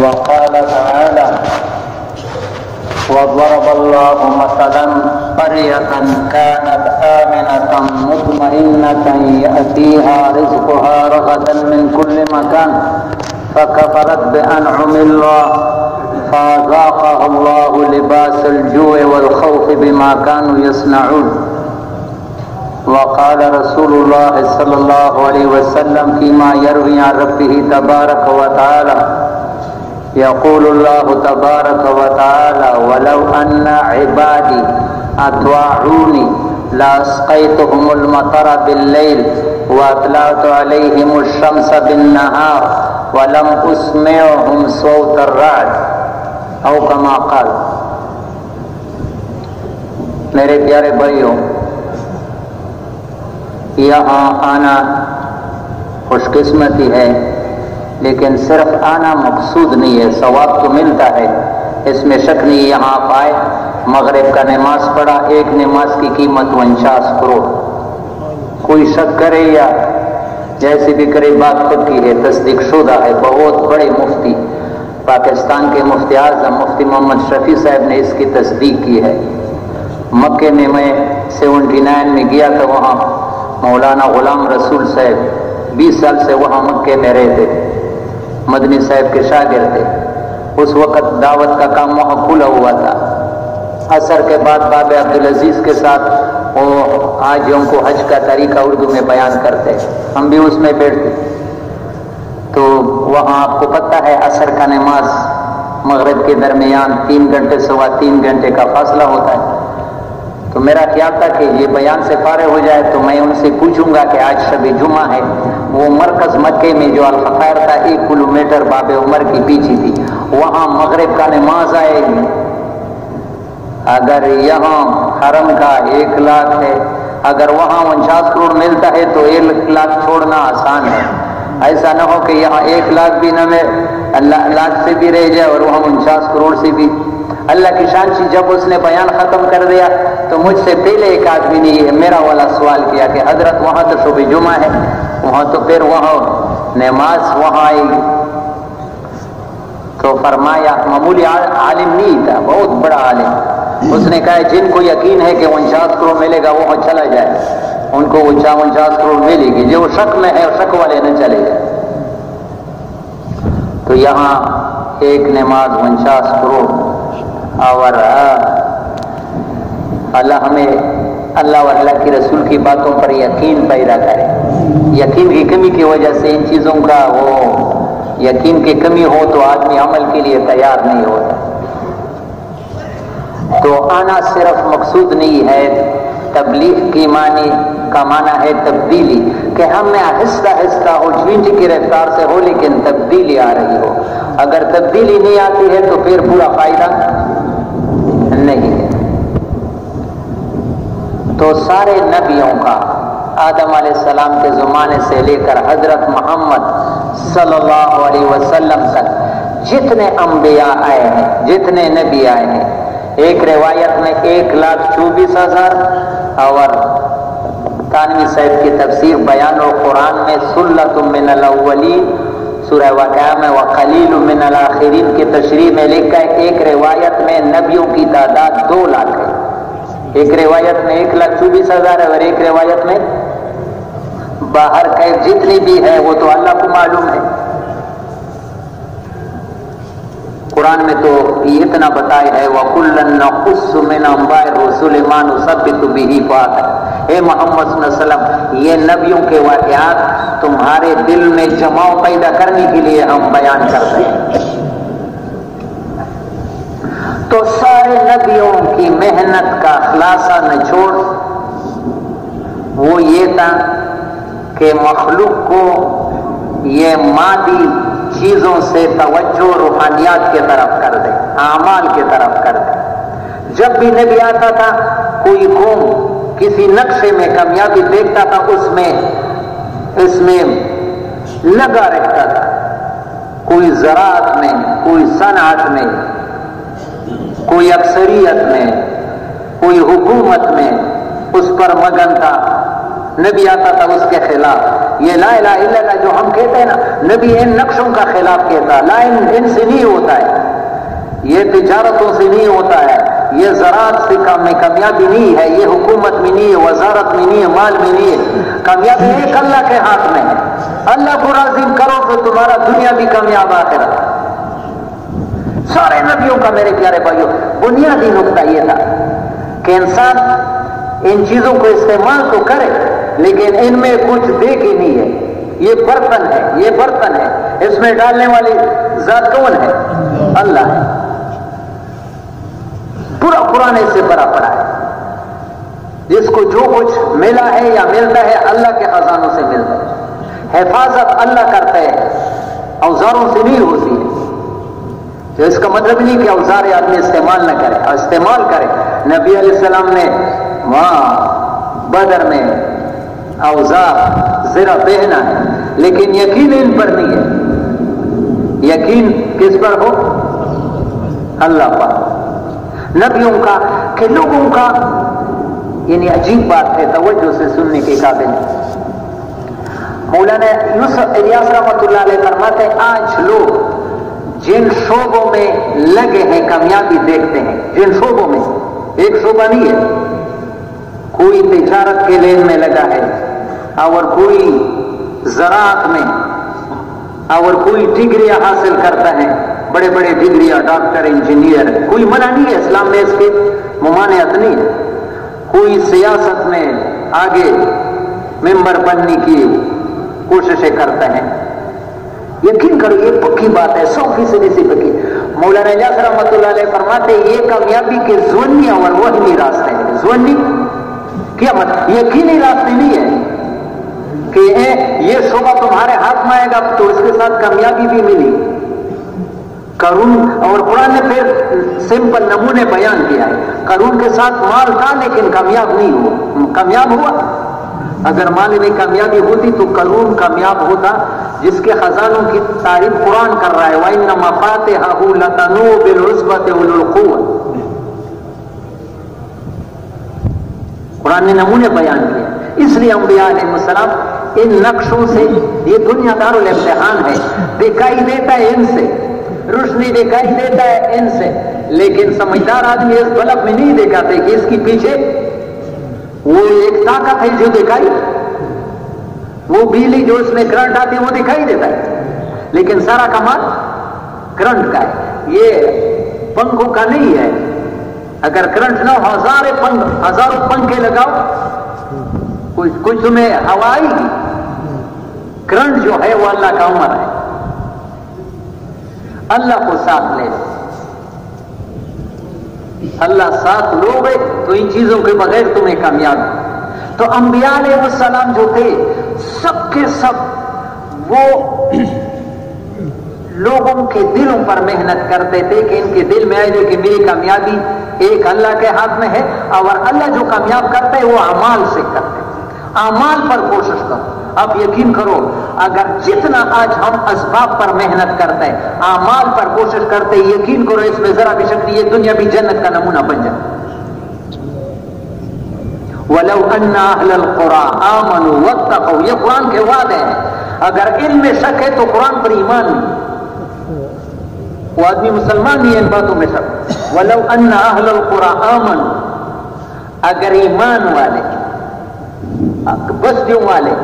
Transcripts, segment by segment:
وقال تعالى وضرب الله مثلا قرية كانت آمنة مطمئنة يأتيها رزقها رغدا من كل مكان فكفرت بأنعم الله فأذاقها الله لباس الجوع والخوف بما كانوا يصنعون. وقال رسول الله صلى الله عليه وسلم فيما يروي عن ربه تبارك وتعالى يقول الله تبارك وتعالى ولو أن عبادي أطاعوني لأسقيتهم المطر بالليل وأطلعت عليهم الشمس بالنهار ولم أسمعهم صوت الرعد أو كما قال. میرے پیارے بھائیوں، یہاں آنا خوش قسمتی ہے، لیکن صرف آنا مقصود نہیں ہے، ثواب تو ملتا ہے، اس میں شک نہیں. یہاں آپ آئے، مغرب کا نماز پڑھا، ایک نماز کی قیمت 49 کروڑ. کوئی شک کرے یا جیسے بھی کرے، بات خود کی ہے، تصدیق شدہ ہے. بہت بڑے مفتی، پاکستان کے مفتی اعظم مفتی محمد شفیع صاحب نے اس کی تصدیق کی ہے. مکے میں 79 میں گیا تھا، وہاں مولانا غلام رسول صاحب 20 سال سے وہاں مکے میں رہتے، مدنی صاحب کے شاگرد تھے. اس وقت دعوت کا کام وہاں کھلا ہوا تھا. عصر کے بعد باب عبدالعزیز کے ساتھ وہ حاجیوں کو حج کا طریقہ اردو میں بیان کرتے، ہم بھی اس میں بیٹھتے. تو وہاں آپ کو پتہ ہے عصر کا نماز مغرب کے درمیان 3 گھنٹے سوا 3 گھنٹے کا فاصلہ ہوتا ہے. تو میرا خیال تھا کہ یہ بیان سے فارغ ہو جائے تو میں ان سے پوچھوں گا کہ آج شب جمعہ ہے. وہ مرکز مکے میں جو الخفیر تھا 1 کلومیٹر باب عمر کی پیچھے تھی، وہاں مغرب کا نماز آئے گی. اگر یہاں حرم کا 1 لاکھ ہے، اگر وہاں 49 کروڑ ملتا ہے تو 1 لاکھ چھوڑنا آسان ہے. ایسا نہ ہو کہ یہاں 1 لاکھ بھی نہ ملے، لاکھ سے بھی رہ جائے اور وہاں 49 کروڑ سے بھی. اللہ کی شان سے جب اس نے بیان ختم کر دیا تو مجھ سے پہلے ایک آدمی نے میرا والا سوال کیا کہ حضرت وہاں تو شب جمعہ ہے، وہاں تو پھر وہاں نماز وہاں آئے گی. تو فرمایا، معمولی عالم نہیں تھا، بہت بڑا عالم. اس نے کہا جن کو یقین ہے کہ 49 کروڑ ملے گا وہاں چلا جائے، ان کو 49 کروڑ ملے گی. جو شک میں ہے شک والے نہ چلے جائے. تو یہاں ایک نماز 49 کروڑ. اور اللہ ہمیں اللہ اور اللہ کے رسول کی باتوں پر یقین پیدا کرے. یقین کی کمی کی وجہ سے ان چیزوں کا وہ یقین کی کمی ہو تو آدمی عمل کے لیے تیار نہیں ہوتا. تو آنا صرف مقصود نہیں ہے، تبلیغ کی کا معنی ہے تبدیلی، کہ ہم میں آہستہ آہستہ ہو، چینج کی رفتار سے ہو، لیکن تبدیلی آ رہی ہو. اگر تبدیلی نہیں آتی ہے تو پھر پورا فائدہ نہیں ہے. تو سارے نبیوں کا آدم علیہ السلام کے زمانے سے لے کر حضرت محمد صلی اللہ علیہ وسلم تک جتنے انبیاء آئے ہیں، جتنے نبی آئے ہیں، ایک روایت میں 1,24,000 اور تانوی صاحب کی تفسیر بیان القرآن میں سلۃ من الاولین سورہ واقعہ میں وقلیل من الاخرین کی تشریح میں لکھا ہے ایک روایت میں نبیوں کی تعداد 2 لاکھ ہے. ایک روایت میں 1,24,000 ہے اور ایک روایت میں باہر کے جتنی بھی ہے وہ تو اللہ کو معلوم ہے. قرآن میں تو یہ اتنا بتایا ہے وَكُلًّا نَقُصُّ مِنْ أَنْبَاءِ الرُّسُلِ مَا نُثَبِّتُ بِهِ فُؤَادَكَ. اے محمد صلی اللہ علیہ وسلم، یہ نبیوں کے واقعات تمہارے دل میں جماؤ پیدا کرنے کے لیے ہم بیان کرتے ہیں. تو سارے نبیوں کی محنت کا خلاصہ نچوڑ وہ یہ تھا کہ مخلوق کو یہ مادی چیزوں سے توجہ روحانیات کی طرف کر دے، اعمال کی طرف کر دے. جب بھی نبی آتا تھا کوئی قوم کسی نقشے میں کامیابی دیکھتا تھا، اس میں لگا رہتا تھا. کوئی زراعت میں، کوئی صنعت میں، کوئی اکثریت میں، کوئی حکومت میں اس پر مگن تھا. نبی آتا تھا اس کے خلاف. یہ لا الہ الا اللہ جو ہم کہتے ہیں نا، نبی ان نقشوں کا خلاف کہتا. لا ان سے نہیں ہوتا ہے، یہ تجارتوں سے نہیں ہوتا ہے، یہ زراعت سے کامیابی نہیں ہے، یہ حکومت میں نہیں ہے، وزارت میں نہیں ہے، مال میں نہیں ہے. کامیابی ایک اللہ کے ہاتھ میں ہے. اللہ کو راضی کرو تو تمہارا دنیا بھی کامیاب آخرت. سارے نبیوں کا میرے پیارے بھائیوں بنیادی نقطہ یہ تھا کہ انسان ان چیزوں کو استعمال تو کرے لیکن ان میں کچھ دے کے نہیں ہے. یہ برتن ہے، یہ برتن ہے، اس میں ڈالنے والی ذات کون ہے؟ اللہ ہے. پورا قرآن اس سے بھرا پڑا ہے. جس کو جو کچھ ملا ہے یا ملتا ہے اللہ کے خزانوں سے ملتا ہے. حفاظت اللہ کرتا ہے، اوزاروں سے نہیں ہوتی ہے. تو اس کا مطلب نہیں کہ اوزار آدمی استعمال نہ کرے، استعمال کرے. نبی علیہ السلام نے وہاں بدر میں اوزار زرہ پہنا ہے لیکن یقین ان پر نہیں ہے. یقین کس پر ہو؟ اللہ پر. نبیوں کا کہ لوگوں کا یعنی عجیب بات ہے، توجہ سے سننے کے قابل. مولانا یوسف الیاس رحمۃ اللہ علیہ فرماتے ہیں آج لوگ جن شعبوں میں لگے ہیں کامیابی دیکھتے ہیں. جن شعبوں میں، ایک شعبہ نہیں ہے، کوئی تجارت کے لین میں لگا ہے اور کوئی زراعت میں اور کوئی ڈگریاں حاصل کرتا ہے، بڑے بڑے ڈگریاں، ڈاکٹر، انجینئر. کوئی منع نہیں ہے، اسلام میں اس کی ممانعت نہیں ہے. کوئی سیاست میں آگے ممبر بننے کی کوششیں کرتا ہے. یقین کرو یہ پکی بات ہے، 100% سے پکی. مولانا الیاس رحمۃ اللہ علیہ فرماتے یہ کامیابی کے ظنی اور وہمی راستے ہیں. ظنی کیا مطلب؟ یقینی راستے نہیں ہے کہ یہ شعبہ تمہارے ہاتھ میں آئے گا تو اس کے ساتھ کامیابی بھی ملی. قارون، اور قرآن نے پھر سمپل نمونے بیان کیا ہے. قارون کے ساتھ مال تھا لیکن کامیاب نہیں ہوا. کامیاب ہوا؟ اگر مال میں کامیابی ہوتی تو قارون کامیاب ہوتا جس کے خزانوں کی تعریف قرآن کر رہا ہے. وَإِنَّ مَفَاتِحَهُ لَتَنُوءُ بِالْعُصْبَةِ أُولِي الْقُوَّةِ. قرآن نے نمونے بیان کیا. اس لیے انبیاء علیہ السلام ان نقشوں سے، یہ دنیا دار الامتحان ہے، دکھائی دیتا ہے ان سے، روشنی دکھائی دیتا ہے ان سے، لیکن سمجھدار آدمی اس بلب میں نہیں دکھاتے کہ اس کے پیچھے وہ ایک طاقت ہے جو دکھائی، وہ بجلی جو اس میں کرنٹ آتی ہے وہ دکھائی دیتا ہے لیکن سارا کمال کرنٹ کا ہے. یہ پنکھوں کا نہیں ہے. اگر کرنٹ نہ ہو ہزاروں پنکھے لگاؤ کچھ تمہیں ہوا آئے گی. کرنٹ جو ہے وہ اللہ کا امر ہے. اللہ کو ساتھ لے، اللہ ساتھ لو گے تو ان چیزوں کے بغیر تمہیں کامیاب. تو انبیاء علیہ السلام جو تھے سب کے سب وہ لوگوں کے دلوں پر محنت کرتے تھے کہ ان کے دل میں آئے کہ میری کامیابی ایک اللہ کے ہاتھ میں ہے اور اللہ جو کامیاب کرتا ہے وہ اعمال سے کرتے ہیں. اعمال پر کوشش کرو. اب یقین کرو اگر جتنا آج ہم اسباب پر محنت کرتے ہیں، اعمال پر کوشش کرتے ہیں، یقین کرو اس میں ذرا بھی شک نہیں یہ دنیا بھی جنت کا نمونہ بن جائے. وَلَوْ أَنَّ أَهْلَ الْقُرَىٰ آمَنُوا وَاتَّقَوْا. یہ قرآن کے وعدے ہیں. اگر ان میں شک ہے تو قرآن پر ایمان نہیں. وہ آدمی مسلمان نہیں ہے ان باتوں میں شک. وَلَوْ أَنَّ أَهْلَ الْقُرَىٰ آمَنُوا، اگر ایمان والے، بستیوں والے،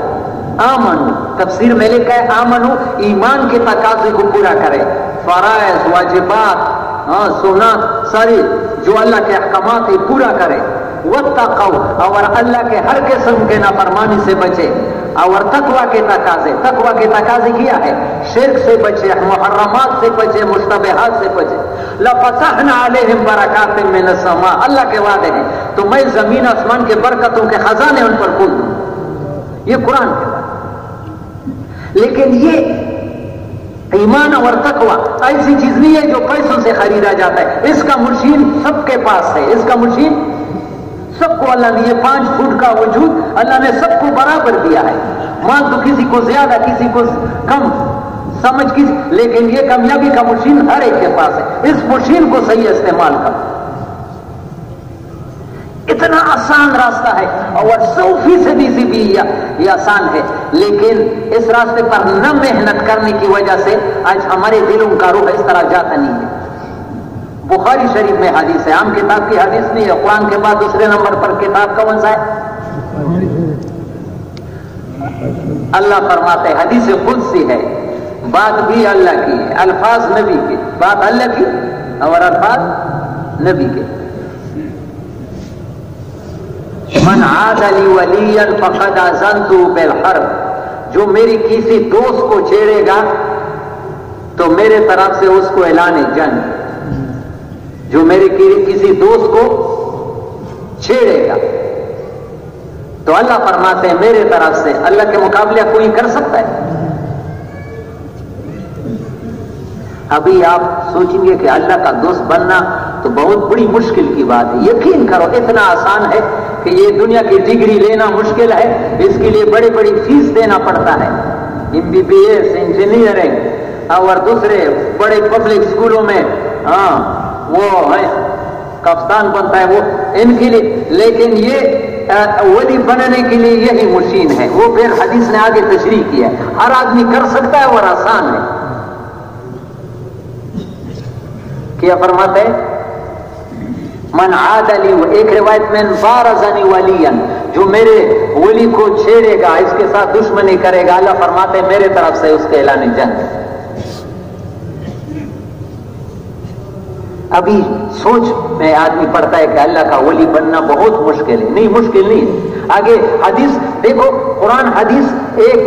آمنو، تفسیر میں لکھا ہے آمنو ایمان کے تقاضے کو پورا کرے، فرائض، واجبات، سنت، ساری جو اللہ کے احکامات ہے پورا کرے. واتقوا، اور اللہ کے ہر قسم کے نافرمانی سے بچے. اور تقوی کے تقاضے کیا ہے؟ شرک سے بچے، محرمات سے بچے، مشتبہات سے بچے. لفتحنا علیہم برکات من السماء، اللہ کے وعدے ہیں تو میں زمین آسمان کے برکتوں کے خزانے ان پر کھول دوں. یہ قرآن کے بات. لیکن یہ ایمان اور تقوی ایسی چیز نہیں ہے جو پیسوں سے خریدا جاتا ہے. اس کا مشین سب کے پاس ہے. اس کا مشین سب کو اللہ نے، یہ 5 فٹ کا وجود اللہ نے سب کو برابر دیا ہے. مان تو کسی کو زیادہ کسی کو کم سمجھ کسی، لیکن یہ کامیابی کا مشین ہر ایک کے پاس ہے. اس مشین کو صحیح استعمال کرو. اتنا آسان راستہ ہے اور 100% سے بھی یہ آسان ہے، لیکن اس راستے پر نہ محنت کرنے کی وجہ سے آج ہمارے دلوں کا روح اس طرح جاتا نہیں ہے۔ بخاری شریف میں حدیث ہے، عام کتاب کی حدیث نہیں ہے، قرآن کے بعد دوسرے نمبر پر کتاب کون سا ہے؟ اللہ فرماتے ہیں، حدیث قدسی ہے، بات بھی اللہ کی ہے، الفاظ نبی کے، بات اللہ کی اور الفاظ نبی کے۔ من عاد لی ولیا فقد آذنتہ بالحرب، جو میری کسی دوست کو چھیڑے گا تو میرے طرف سے اس کو اعلان جنگ، جو میرے کسی دوست کو چھیڑے گا تو اللہ فرماتے ہیں میرے طرف سے، اللہ کے مقابلے کوئی کر سکتا ہے؟ ابھی آپ سوچیں گے کہ اللہ کا دوست بننا تو بہت بڑی مشکل کی بات ہے، یقین کرو اتنا آسان ہے کہ یہ دنیا کی ڈگری لینا مشکل ہے، اس کے لیے بڑی بڑی فیس دینا پڑتا ہے، MBBS انجینئرنگ اور دوسرے بڑے پبلک اسکولوں میں وہ ہے کپتان بنتا ہے وہ ان کے لیے، لیکن یہ ولی بننے کے لیے یہی مشین ہے، وہ پھر حدیث نے آگے تشریح کیا ہے، ہر آدمی کر سکتا ہے اور آسان ہے۔ کیا فرماتے ہیں؟ من عاد لی، ایک روایت میں بارزنی ولیا، جو میرے ولی کو چھیڑے گا، اس کے ساتھ دشمنی کرے گا، اللہ فرماتے ہیں میرے طرف سے اس کے اعلان جنگ۔ ابھی سوچ میں آدمی پڑھتا ہے کہ اللہ کا ولی بننا بہت مشکل ہے، نہیں مشکل نہیں ہے۔ آگے حدیث دیکھو، قرآن حدیث ایک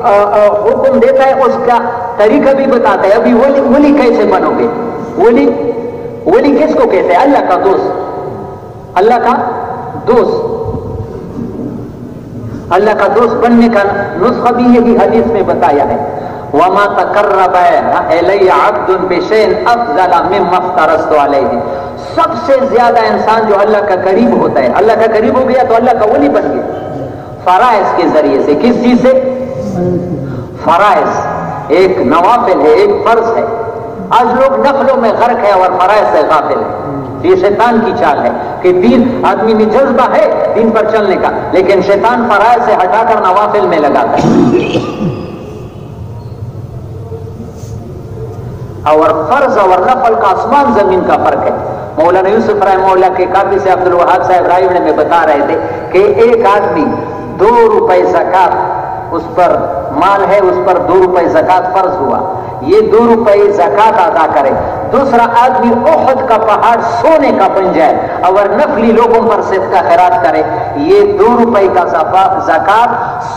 حکم دیتا ہے، اس کا طریقہ بھی بتاتا ہے۔ ابھی ولی کیسے بنو گے؟ ولی کس کو کہتے ہیں؟ اللہ کا دوست، اللہ کا دوست، اللہ کا دوست بننے کا نسخہ بھی یہی حدیث میں بتایا ہے۔ وَمَا تَقَرَّبَ إِلَيَّ عَبْدٌ بِشَيْءٍ أَفْضَلَ مِمَّا افْتَرَضْتُ عَلَيْهِ، سب سے زیادہ انسان جو اللہ کا قریب ہوتا ہے، اللہ کا قریب ہو گیا تو اللہ کا ولی بن گیا، فرائض کے ذریعے سے۔ کس چیز سے؟ فرائض، ایک نوافل ہے، ایک فرض ہے۔ آج لوگ نفلوں میں غرق ہے اور فرائض سے غافل ہے، یہ شیطان کی چال ہے کہ دین، آدمی میں جذبہ ہے دین پر چلنے کا، لیکن شیطان فرائض سے ہٹا کر نوافل میں لگاتا ہے۔ اور فرض اور نفل کا آسمان زمین کا فرق ہے۔ مولانا یوسف رحمہ اللہ کے کافی سے عبد الوہاب صاحب رائے میں بتا رہے تھے کہ ایک آدمی 2 روپے زکات، اس پر مال ہے، اس پر 2 روپے زکات فرض ہوا، یہ 2 روپے زکات ادا کرے، دوسرا آدمی احد کا پہاڑ سونے کا بن جائے اور نفلی لوگوں پر صدقہ خیرات کرے، یہ 2 روپے کا زکات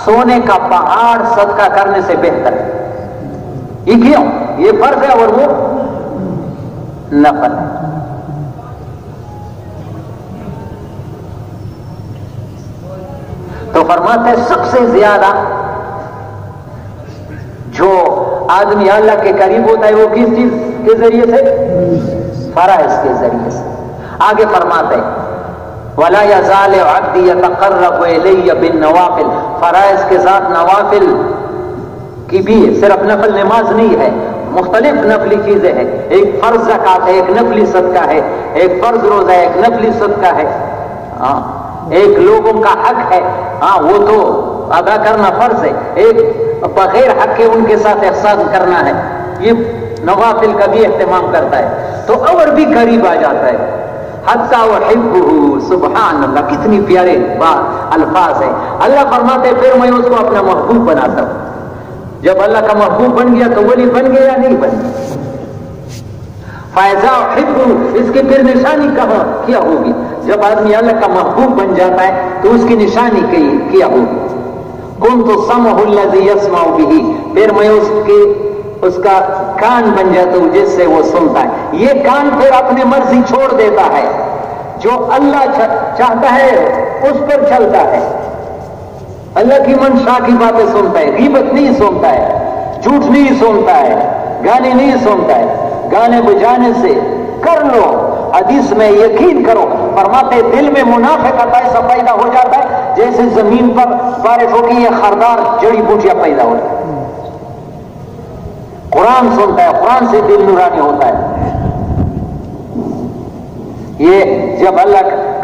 سونے کا پہاڑ صدقہ کرنے سے بہتر ہے۔ یہ کیوں؟ یہ فرض ہے اور وہ نفل ہے۔ تو فرماتے ہیں سب سے زیادہ جو آدمی اللہ کے قریب ہوتا ہے وہ کس چیز کے ذریعے سے؟ فرائض کے ذریعے سے۔ آگے فرماتے ہیں وَلَا يَزَالُ عَبْدِي يَتَقَرَّبُ إِلَيَّ بِالنَّوَافِلِ، فرائض کے ساتھ نوافل کی بھی، صرف نفل نماز نہیں ہے، مختلف نفلی چیزیں ہیں، ایک فرض زکات ہے، ایک نفلی صدقہ ہے، ایک فرض روزہ ہے، ایک نفلی صدقہ ہے، ایک لوگوں کا حق ہے، وہ تو ادا کرنا فرض ہے، ایک بغیر حق کے ان کے ساتھ احسان کرنا ہے، یہ نوافل کا بھی اہتمام کرتا ہے تو اور بھی قریب آ جاتا ہے۔ حتی احبہ، سبحان اللہ، کتنی پیارے بات الفاظ ہے۔ اللہ فرماتے پھر میں اس کو اپنا محبوب بناتا ہوں۔ جب اللہ کا محبوب بن گیا تو ولی بن گیا یا نہیں بن گیا؟ فَإِذَا أُحِبُّ، اس کی پھر نشانی کہاں کیا ہوگی؟ جب آدمی اللہ کا محبوب بن جاتا ہے تو اس کی نشانی کیا ہوگی؟ كُنْتُ سَمْعُهُ الَّذِي يَسْمَعُ بِهِ، پھر میں اس کا کان بن جاتا ہوں جس سے وہ سنتا ہے۔ یہ کان پھر اپنی مرضی چھوڑ دیتا ہے، جو اللہ چاہتا ہے اس پر چلتا ہے، اللہ کی منشا کی باتیں سنتا ہے، غیبت نہیں سنتا ہے، جھوٹ نہیں سنتا ہے، گانے نہیں سنتا ہے۔ گانے بجانے سے کر لو، حدیث میں یقین کرو، فرماتے دل میں منافقت ایسا پیدا ہو جاتا ہے جیسے زمین پر بارش ہوگی یہ خردار جڑی بوٹیاں پیدا ہوتی ہیں۔ قرآن سنتا ہے، قرآن سے دل نورانی ہوتا ہے۔ یہ جب اللہ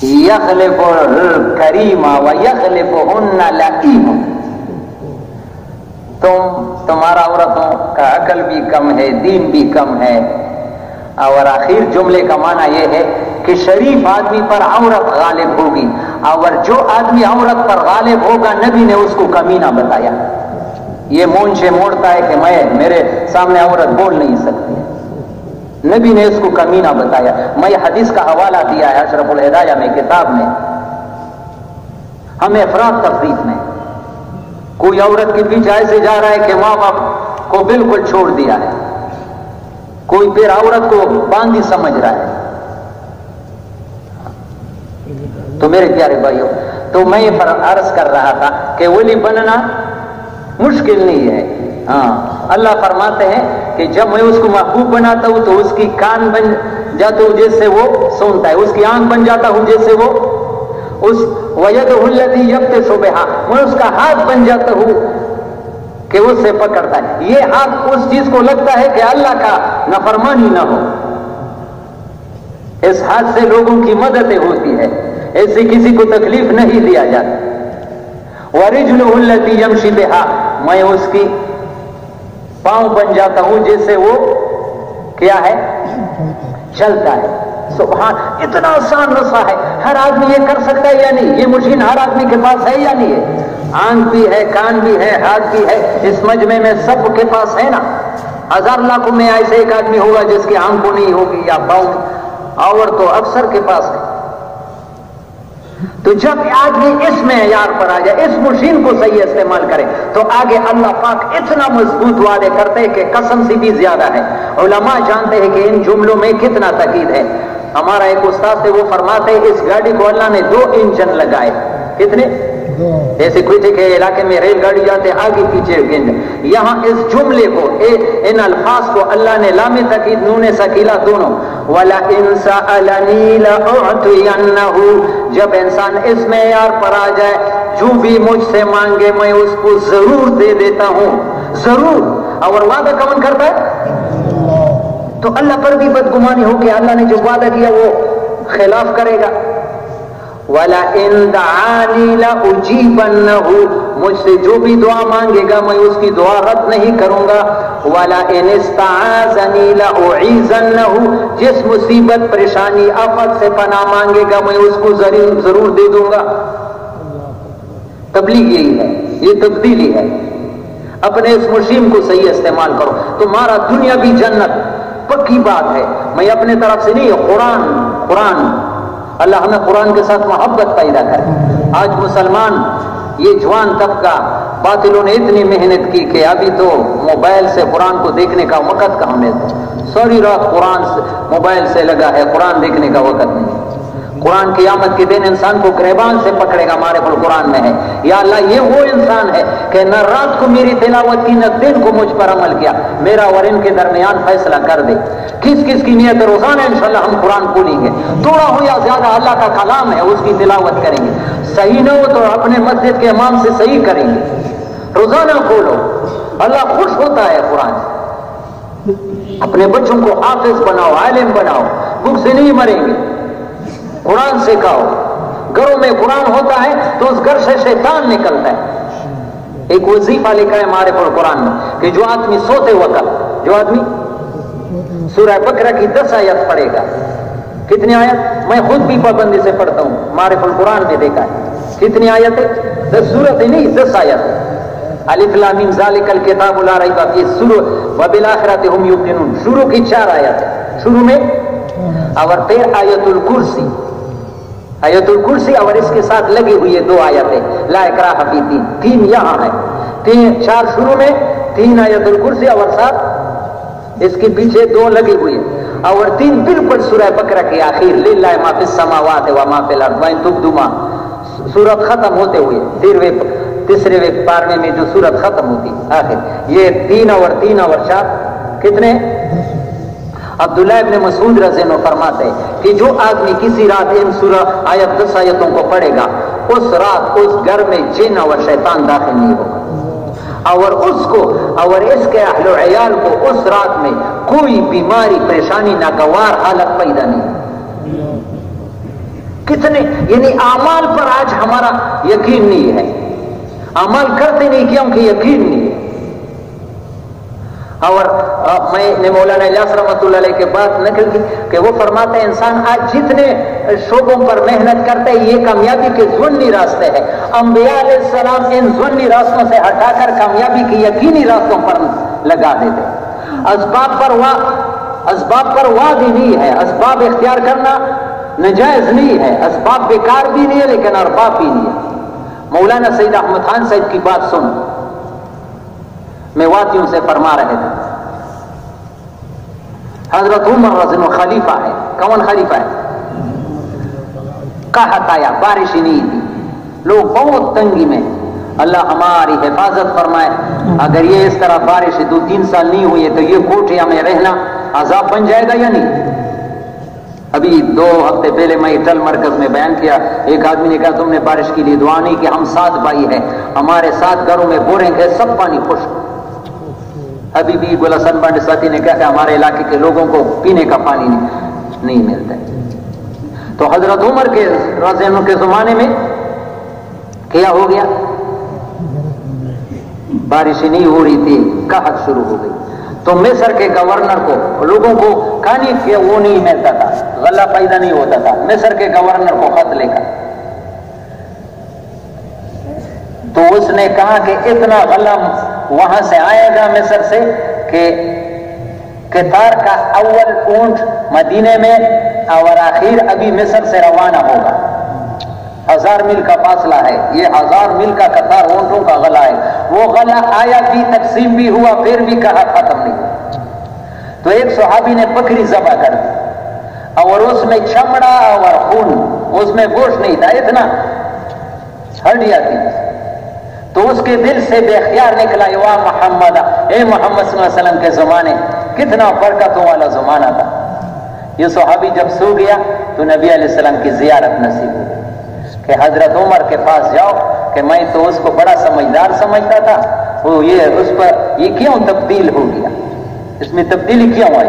یغلب الکریم و یغلبہن لئیم، تمہارا عورتوں کا عقل بھی کم ہے، دین بھی کم ہے. اور آخر جملے کا معنی یہ ہے کہ شریف آدمی پر عورت غالب ہوگی، اور جو آدمی عورت پر غالب ہوگا نبی نے اس کو کمینہ بتایا. یہ مونچھے موڑتا ہے کہ میرے سامنے عورت بول نہیں سکتی، نبی نے اس کو کمینہ بتایا. میں یہ حدیث کا حوالہ دیا ہے اشرف الہدایہ میں، کتاب میں. ہمیں افراد تفریق میں کوئی عورت کے پیچھے ایسے جا رہا ہے کہ ماں باپ کو بالکل چھوڑ دیا ہے، کوئی پھر عورت کو باندھی سمجھ رہا ہے. تو میرے پیارے بھائیوں، تو میں یہ عرض کر رہا تھا کہ ولی بننا مشکل نہیں ہے. ہاں، اللہ فرماتے ہیں کہ جب میں اس کو محبوب بناتا ہوں تو اس کی کان بن جاتا ہوں جیسے وہ سنتا ہے، اس کی آنکھ بن جاتا ہوں جیسے وہ وَيَدُهُ الَّذِي يَبْطِشُ بِهَا، میں اس کا ہاتھ بن جاتا ہوں کہ اس سے پکڑتا ہے. یہ ہاتھ اس چیز کو لگتا ہے کہ اللہ کا نافرمانی نہ ہو. اس ہاتھ سے لوگوں کی مدد ہوتی ہے، ایسے کسی کو تکلیف نہیں دیا جاتا. وَرِجْلُهُ الَّتِي يَمْشِي بِهَا، میں اس کی پاؤں بن جاتا ہوں جیسے وہ کیا ہے، چلتا ہے. سبحان، اتنا آسان نسخہ ہے. ہر آدمی یہ کر سکتا ہے یا نہیں؟ یہ مشین ہر آدمی کے پاس ہے یا نہیں ہے؟ آنکھ بھی ہے، کان بھی ہے، ہاتھ بھی ہے. اس مجمع میں سب کے پاس ہے نا. 1000 لاکھوں میں ایسے ایک آدمی ہوگا جس کی آنکھوں نہیں ہوگی یا پاؤں، اور تو اکثر کے پاس ہے. تو جب آدمی اس معیار پر آ جائے، اس مشین کو صحیح استعمال کرے، تو آگے اللہ پاک اتنا مضبوط وعدے کرتے ہیں کہ قسم سے بھی زیادہ ہے. علماء جانتے ہیں کہ ان جملوں میں کتنا تاکید ہے. ہمارا ایک استاد تھے، وہ فرماتے ہیں اس گاڑی کو اللہ نے 2 انجن لگائے. کتنے؟ جیسے کوئٹے کے علاقے میں ریل گاڑی جاتے آگے پیچھے انجن. یہاں اس جملے کو، ان الفاظ کو اللہ نے لام تاکید نون ثقیلہ دونوں، وَلَئِن سَأَلَنِي لَأُعْطِيَنَّهُ، جب انسان اس معیار پر آ جائے جو بھی مجھ سے مانگے میں اس کو ضرور دے دیتا ہوں. ضرور. اور وعدہ کون کرتا ہے؟ تو اللہ پر بھی بدگمانی ہو کہ اللہ نے جو وعدہ کیا وہ خلاف کرے گا. وَلَئِن دَعَانِي لَأُجِيبَنَّهُ، مجھ سے جو بھی دعا مانگے گا میں اس کی دعا رد نہیں کروں گا. وَلَئِنِ اسْتَعَاذَنِي لَأُعِيذَنَّهُ، جس مصیبت پریشانی آفت سے پناہ مانگے گا میں اس کو ضرور دے دوں گا. تبلیغ یہی ہے، یہ تبدیلی ہے. اپنے اس مشین کو صحیح استعمال کرو، تمہارا دنیا بھی جنت پکی بات ہے. میں اپنے طرف سے نہیں، قرآن اللہ ہمیں قرآن کے ساتھ محبت پیدا کرے. آج مسلمان یہ جوان طبقہ باطلوں نے اتنی محنت کی کہ ابھی تو موبائل سے قرآن کو دیکھنے کا وقت کہاں ملتا. ساری رات قرآن سے موبائل سے لگا ہے، قرآن دیکھنے کا وقت نہیں. قرآن قیامت کے دن انسان کو گریبان سے پکڑے گا. معرف القرآن میں ہے، یا اللہ یہ وہ انسان ہے کہ نہ رات کو میری تلاوت کی نہ دن کو مجھ پر عمل کیا، میرا اور ان کے درمیان فیصلہ کر دے. کس کس کی نیت روزانہ انشاءاللہ ہم قرآن کھولیں گے، تھوڑا ہو یا زیادہ اللہ کا کلام ہے اس کی تلاوت کریں گے. صحیح نہ ہو تو اپنے مسجد کے امام سے صحیح کریں گے. روزانہ کھولو، اللہ خوش ہوتا ہے قرآن سے. اپنے بچوں کو حافظ بناؤ، عالم بناؤ، بھوک سے نہیں مریں گے. قرآن سکھاؤ. گھروں میں قرآن ہوتا ہے تو اس گھر سے شیطان نکلتا ہے. ایک وظیفہ لکھا ہے معرف القرآن میں کہ جو آدمی سوتے وقت، جو آدمی سورہ بقرہ کی 10 آیت پڑھے گا. کتنی آیت؟ میں خود بھی پابندی سے پڑھتا ہوں، معرف القرآن میں دیکھا ہے. کتنی آیت ہے؟ 10 سورت نہیں، 10 آیت. الف لام میم ذالک الکتاب لا ریب فیہ، شروع وبالآخرۃ ہم یوقنون، شروع کی 4 آیت ہے شروع میں. اور پھر آیت الکرسی، آیت الکرسی اور اس کے ساتھ لگی ہوئی ہے 2 آیتیں، لا اکراہ فی الدین. 3 یہاں ہے، 4 شروع میں، 3 آیت الکرسی اور ساتھ اس کے پیچھے 2 لگی ہوئی ہے، اور 3 بالکل سورہ بقرہ کے آخر، للہ ما فی السماوات و ما فی الارض وان تبدوا ما، سورت ختم ہوتے ہوئے تیسرے پارے میں جو سورت ختم ہوتی آخر. یہ 3 اور 3 اور 4 کتنے؟ عبداللہ ابن مسعود رضی اللہ عنہ فرماتے ہیں کہ جو آدمی کسی رات ان سورہ آیت 10 آیتوں کو پڑھے گا، اس رات اس گھر میں جن اور شیطان داخل نہیں ہوگا، اور اس کو اور اس کے اہل و عیال کو اس رات میں کوئی بیماری پریشانی ناگوار حالت پیدا نہیں. کتنے یعنی اعمال پر آج ہمارا یقین نہیں ہے، عمل کرتے نہیں کیونکہ یقین نہیں ہے۔ اور میں نے مولانا الیاس رحمۃ اللہ علیہ کے بات نقل کی کہ وہ فرماتے ہیں انسان آج جتنے شعبوں پر محنت کرتا ہے یہ کامیابی کے ضمنی راستے ہیں، انبیاء علیہ السلام ان ضمنی راستوں سے ہٹا کر کامیابی کی یقینی راستوں پر لگا دیتے۔ اسباب پر وعد ہی نہیں ہے، اسباب اختیار کرنا نجائز نہیں ہے، اسباب بیکار بھی نہیں ہے لیکن ارباب بھی نہیں ہے۔ مولانا سید احمد خان صاحب کی بات سن، میواتیوں سے فرما رہے تھے، حضرت عمر رضی اللہ عنہ خلیفہ ہے، کون خلیفہ ہے؟ قحط آیا، بارش ہی نہیں تھی، لوگ بہت تنگی میں، اللہ ہماری حفاظت فرمائے۔ اگر یہ اس طرح بارش 2-3 سال نہیں ہوئی ہے تو یہ کوٹھیاں میں رہنا عذاب بن جائے گا یا نہیں؟ ابھی 2 ہفتے پہلے میں ٹل مرکز میں بیان کیا، ایک آدمی نے کہا تم نے بارش کے لیے دعا نہیں کی، ہم 7 بھائی ہیں، ہمارے 7 گھروں میں بورنگ ہے، سب پانی خشک۔ ابھی بھی گلسن بنڈ ساتھی نے کہا کہ ہمارے علاقے کے لوگوں کو پینے کا پانی نہیں ملتا ہے۔ تو حضرت عمر کے رضی اللہ عنہ کے زمانے میں کیا ہو گیا؟ بارش نہیں ہو رہی تھی، قحط شروع ہو گئی، تو مصر کے گورنر کو، لوگوں کو کھانے کے وہ نہیں ملتا تھا، غلہ پیدا نہیں ہوتا تھا، مصر کے گورنر کو خط لے کر تو اس نے کہا کہ اتنا غلہ وہاں سے آئے گا مصر سے کہ قطار کا اول اونٹ مدینے میں اور آخر ابھی مصر سے روانہ ہوگا، 1000 میل کا فاصلہ ہے، یہ 1000 میل کا قطار اونٹوں کا غلہ ہے۔ وہ غلہ آیا بھی، تقسیم بھی ہوا، پھر بھی کہا ختم نہیں۔ تو ایک صحابی نے بکری ذبح کر دی اور اس میں چمڑا اور خون، اس میں گوشت نہیں تھا، اتنا ہڈیاں تھی، تو اس کے دل سے بے اختیار نکلا یا محمد، اے محمد صلی اللہ علیہ وسلم کے زمانے کتنا برکتوں والا زمانہ تھا۔ یہ صحابی جب سو گیا تو نبی علیہ السلام کی زیارت نصیب ہوئی کہ حضرت عمر کے پاس جاؤ کہ میں تو اس کو بڑا سمجھدار سمجھتا تھا، وہ یہ اس پر یہ کیوں تبدیل ہو گیا، اس میں تبدیلی کیوں آئی؟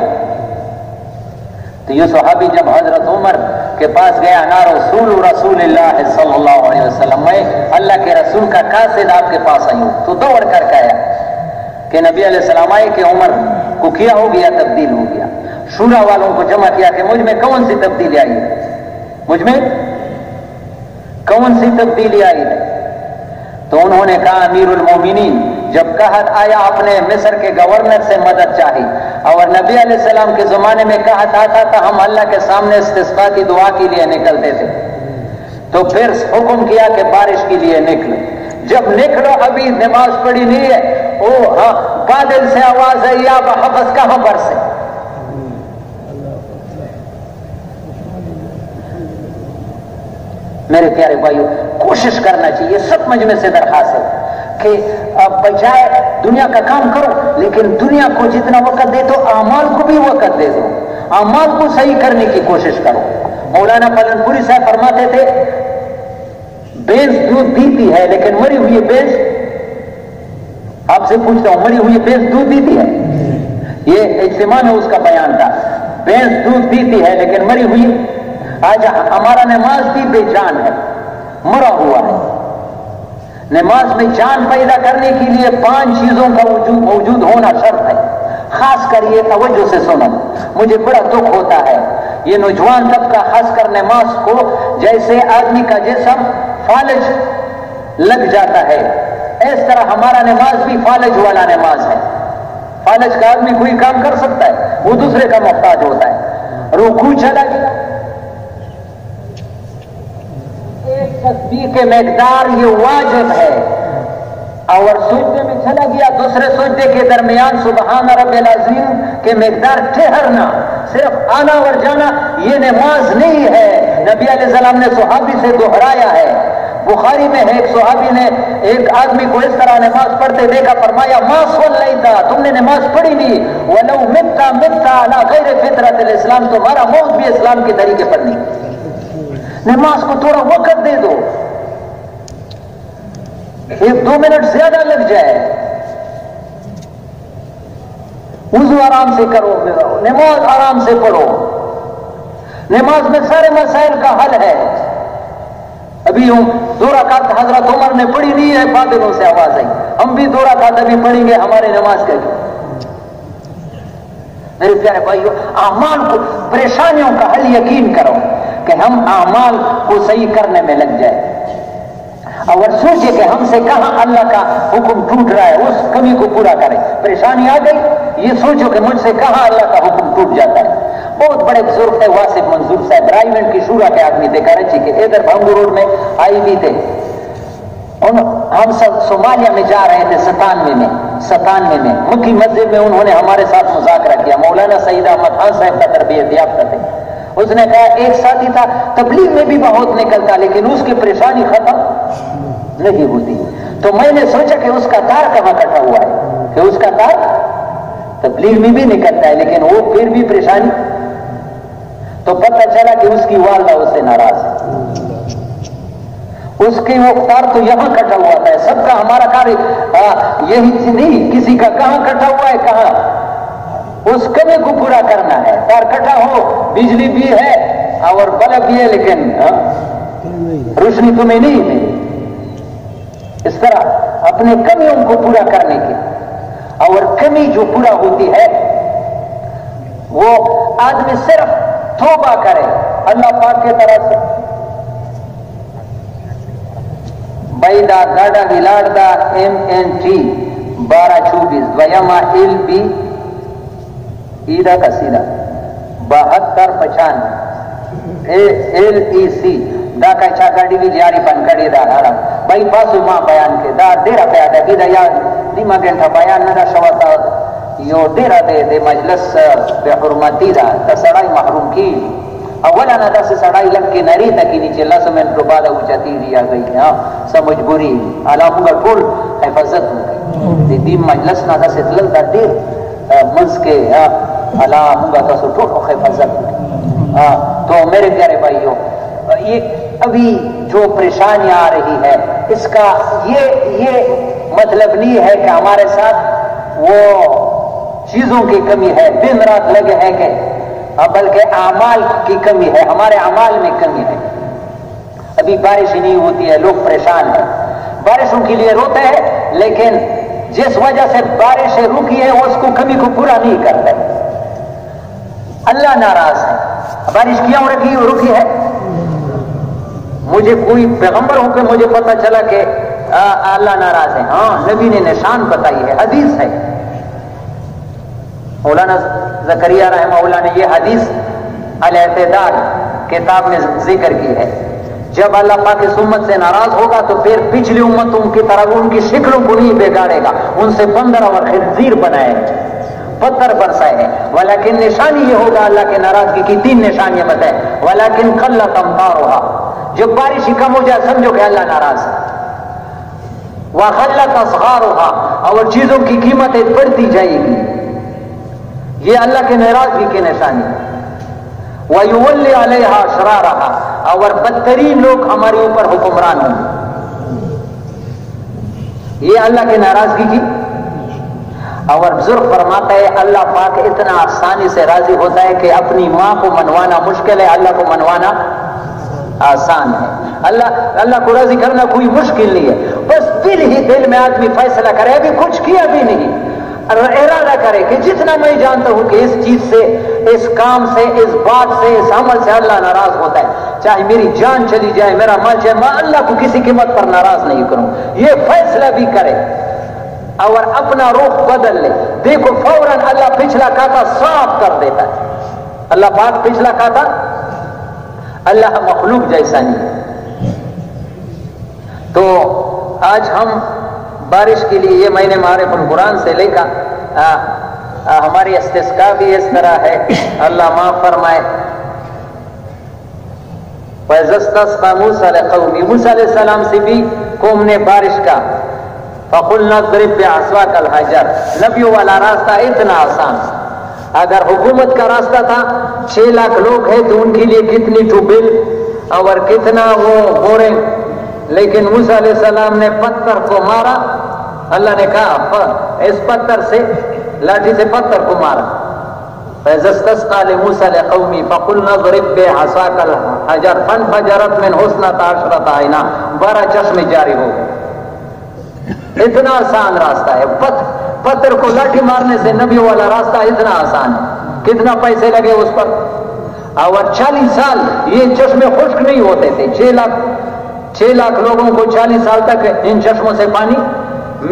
تو یہ صحابی جب حضرت عمر کے پاس گیا، انا رسول اللہ صلی اللہ علیہ وسلم، میں اللہ کے رسول کا قاصد آپ کے پاس آئی ہوں، تو دوڑ کر کہا کہ نبی علیہ السلام آئے کہ عمر کو کیا ہو گیا، تبدیل ہو گیا۔ شورا والوں کو جمع کیا کہ مجھ میں کون سی تبدیلی آئی ہے، مجھ میں کون سی تبدیلی آئی ہے؟ تو انہوں نے کہا امیر المومنین جب قحط آیا اپنے مصر کے گورنر سے مدد چاہی، اور نبی علیہ السلام کے زمانے میں قحط آتا تھا ہم اللہ کے سامنے استسقاء کی دعا کے لیے نکلتے تھے، تو پھر حکم کیا کہ بارش کے لیے نکلو، جب نکلو ابھی نماز پڑھی نہیں ہے، او ہاں بادل سے آواز ہے یا بحفظ کہاں برسے؟ میرے پیارے بھائیو، کوشش کرنا چاہیے، سب مجمع سے درخواست ہے کہ بجائے دنیا کا کام کرو لیکن دنیا کو جتنا وقت دے تو اعمال کو بھی وقت دے دو، اعمال کو صحیح کرنے کی کوشش کرو۔ مولانا پلن پوری صاحب فرماتے تھے بھینس دودھ دیتی ہے لیکن مری ہوئی بھینس، آپ سے پوچھتا ہوں مری ہوئی بھینس دودھ دیتی ہے؟ یہ اجتماع میں اس کا بیان تھا، بھینس دودھ دیتی ہے لیکن مری ہوئی، آج ہمارا نماز بھی بے جان ہے، مرا ہوا ہے۔ نماز میں جان پیدا کرنے کے لیے 5 چیزوں کا موجود ہونا شرط ہے، خاص کر یہ توجہ سے سنو، مجھے بڑا دکھ ہوتا ہے یہ نوجوان طبقہ خاص کر نماز کو جیسے آدمی کا جسم فالج لگ جاتا ہے اس طرح ہمارا نماز بھی فالج والا نماز ہے۔ فالج کا آدمی کوئی کام کر سکتا ہے، وہ دوسرے کا محتاج ہوتا ہے۔ رکوع چلا گیا، ایک تسبیح کے مقدار یہ واجب ہے، اور سجدے میں چلا گیا دوسرے سجدے کے درمیان سبحان رب العظیم کے مقدار ٹھہرنا، صرف آنا اور جانا، یہ نماز نہیں ہے۔ نبی علیہ السلام نے صحابی سے دہرایا ہے، بخاری میں ہے، ایک صحابی نے ایک آدمی کو اس طرح نماز پڑھتے دیکھا، فرمایا ما صلیتا، تم نے نماز پڑھی نہیں، ولو متا علی غیر فطرت الاسلام، تمہارا موت بھی اسلام کے طریقے پر نہیں۔ نماز کو تھوڑا وقت دے دو، 1-2 منٹ زیادہ لگ جائے، وضو آرام سے کرو، نماز آرام سے پڑھو، نماز میں سارے مسائل کا حل ہے. ابھی ہوں 2 رکعت حضرت عمر نے پڑھی نہیں ہے، بادلوں سے آواز آئی، ہم بھی 2 رکعت ابھی پڑھیں گے ہمارے نماز کے لیے. میرے پیارے بھائیو، اعمال کو، پریشانیوں کا حل یقین کرو کہ ہم اعمال کو صحیح کرنے میں لگ جائیں. اور سوچے کہ ہم سے کہاں اللہ کا حکم ٹوٹ رہا ہے، اس کمی کو پورا کریں. پریشانی آ گئی، یہ سوچو کہ مجھ سے کہاں اللہ کا حکم ٹوٹ جاتا ہے. بہت بڑے بزرگ تھے واسف منظور صاحب، رائمنڈ کی شورا کے آدمی تھے کراچی کے، ادھر بھنگو روڈ میں آئی بھی تھے. ہم سب صومالیہ میں جا رہے تھے 97 میں مکی مسجد میں انہوں نے ہمارے ساتھ مذاکرہ کیا. مولانا سعید احمد خان صاحب کا تربیت یافتہ تھے. اس نے کہا ایک ساتھی تھا تبلیغ میں بھی بہت نکلتا لیکن اس کی پریشانی ختم نہیں ہوتی. تو میں نے سوچا کہ اس کا تار کہاں کٹا ہوا ہے، کہ اس کا تار تبلیغ میں بھی نکلتا ہے لیکن وہ پھر بھی پریشانی. تو پتہ چلا کہ اس کی والدہ اس سے ناراض ہے. اس کی وہ تار تو یہاں کٹا ہوا تھا. سب کا ہمارا کار یہی نہیں، کسی کا کہاں کٹا ہوا ہے، کہاں اس کمی کو پورا کرنا ہے. تار کٹا ہو، بجلی بھی ہے اور بلب بھی ہے لیکن روشنی تمہیں نہیں ملی. اس طرح اپنے کمیوں کو پورا کرنے کی، اور کمی جو پورا ہوتی ہے وہ آدمی صرف توبہ کرے اللہ پاک کی طرف سے. بیدا گاڈا ویلاڈا MNT 1224 دویما LB ایڈا کا سیدھا 7295 LEC دا کا چا گاڑی بھی جاری بن کڑی دا حرام بائی پاسو ما بیان کے دا ډیره پیاده کی دا یا نیمه ګنټه بیان نه دا شوتا یو ډیره د مجلس به حرمتي دا تسړای محروم کی. اولا نہ دس سڑائی لگ کے نری تکی نیچے 10 منٹ کے بعد اونچاتی دیا گئی. ہاں سب مجبوری علاموں کا ټول حفاظت ہو گئی. دین مجلس نہ دس اتلل دا ډیر منس کے علاموں کا تاسو ټول حفاظت ہو گئی. ہاں تو میرے پیارے بھائیوں، یہ ابھی جو پریشانیاں آ رہی ہے اس کا یہ مطلب نہیں ہے کہ ہمارے ساتھ وہ چیزوں کی کمی ہے، دن رات لگے ہیں کہ، بلکہ اعمال کی کمی ہے، ہمارے اعمال میں کمی ہے. ابھی بارش نہیں ہوتی ہے، لوگ پریشان ہیں، بارشوں کے لیے روتے ہیں لیکن جس وجہ سے بارش رکی ہے اس کو کمی کو پورا نہیں کرتے. اللہ ناراض ہے. بارش کیوں رکی ہے؟ مجھے کوئی پیغمبر ہو کے مجھے پتہ چلا کہ اللہ ناراض ہے. ہاں نبی نے نشان بتائی ہے، حدیث ہے. مولانا زکریا رحمہ اللہ نے یہ حدیث الاعتدال کتاب میں ذکر کی ہے. جب اللہ پاک اس امت سے ناراض ہوگا تو پھر پچھلی امتوں کی طرح ان کی شکلوں کو نہیں بگاڑے گا، ان سے بندر اور خنزیر بنائے، پتھر برسائے ہیں. ولیکن نشانی یہ ہوگا اللہ کے ناراضگی کی 3 نشانیاں بتائے. ولیکن قلت امطارها، جب بارش کم ہو جائے سمجھو کہ اللہ ناراض ہے. وقلت اسعارها، اور چیزوں کی قیمتیں بڑھتی جائے گی، یہ اللہ کے ناراضگی کی نشانی ہے. وَيُوَلِّ عَلَيْهَا شَرَارَهَا، اور بدترین لوگ ہمارے اوپر حکمران ہوں گے. یہ اللہ کی ناراضگی کی. اور بزرگ فرماتا ہے اللہ پاک اتنا آسانی سے راضی ہوتا ہے کہ اپنی ماں کو منوانا مشکل ہے، اللہ کو منوانا آسان ہے. اللہ کو راضی کرنا کوئی مشکل نہیں ہے. بس دل میں آدمی فیصلہ کرے، ابھی کچھ کیا بھی نہیں، اور ارادہ کرے کہ جتنا میں جانتا ہوں کہ اس چیز سے، اس کام سے، اس بات سے، اس عمل سے اللہ ناراض ہوتا ہے، چاہے میری جان چلی جائے، میرا مال جائے، میں اللہ کو کسی قیمت پر ناراض نہیں کروں. یہ فیصلہ بھی کرے اور اپنا رخ بدل لے. دیکھو فوراً اللہ پچھلا کھاتا صاف کر دیتا ہے. اللہ پاک پچھلا کھاتا، اللہ مخلوق جیسا نہیں. تو آج ہم بارش کے لیے، یہ مہینے معارف القرآن سے لے کر ہماری استسقاء بھی اس طرح ہے. اللہ معاف فرمائے. وَإِذَا اسْتَسْقَىٰ مُوسَىٰ لِقَوْمِهِ، موسیٰ علیہ السلام سے بھی قوم نے بارش کا. فَقُلْنَا اضْرِب بِّعَصَاكَ الْحَجَرَ، نبیوں والا راستہ اتنا آسان. اگر حکومت کا راستہ تھا، 6 لاکھ لوگ ہیں تو ان کے لیے کتنی ٹوبل اور کتنا وہ بورنگ، لیکن موسیٰ علیہ السلام نے پتھر کو مارا. اللہ نے کہا اس پتھر سے، لاٹھی سے پتھر کو مارا، فإذا استسقى لموسى لقومه فقلنا اضرب بعصاك الحجر فانفجرت من 12 عینا، 12 چشمے جاری ہو گئے. اتنا آسان راستہ ہے. پتھر کو لاٹھی مارنے سے نبیوں والا راستہ اتنا آسان ہے. کتنا پیسے لگے اس پر؟ اور 40 سال یہ چشمے خشک نہیں ہوتے تھے. 6 لاکھ لوگوں کو 40 سال تک ان چشموں سے پانی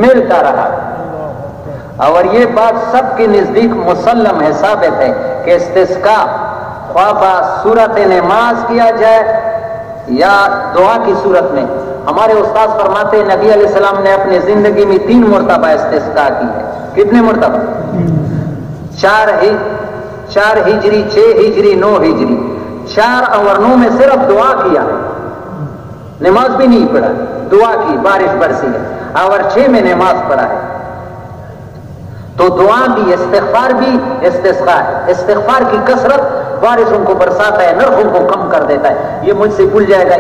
ملتا رہا. اور یہ بات سب کے نزدیک مسلم ہے، ثابت ہے کہ استسقاء خواہ صورت نماز کیا جائے یا دعا کی صورت میں. ہمارے استاد فرماتے ہیں نبی علیہ السلام نے اپنی زندگی میں 3 مرتبہ استسقاء کی ہے. کتنے مرتبہ؟ 4 ہجری، 6 ہجری، 9 ہجری. 4 اور 9 میں صرف دعا کیا ہے، نماز بھی نہیں پڑھا. دعا کی، بارش برسی ہے. اور 6 میں نماز پڑھا ہے. تو دعا بھی، استغفار بھی استسقاء ہے. استغفار کی کثرت بارشوں کو برساتا ہے، نرخوں کو کم کر دیتا ہے. یہ مجھ سے بھول جائے گا.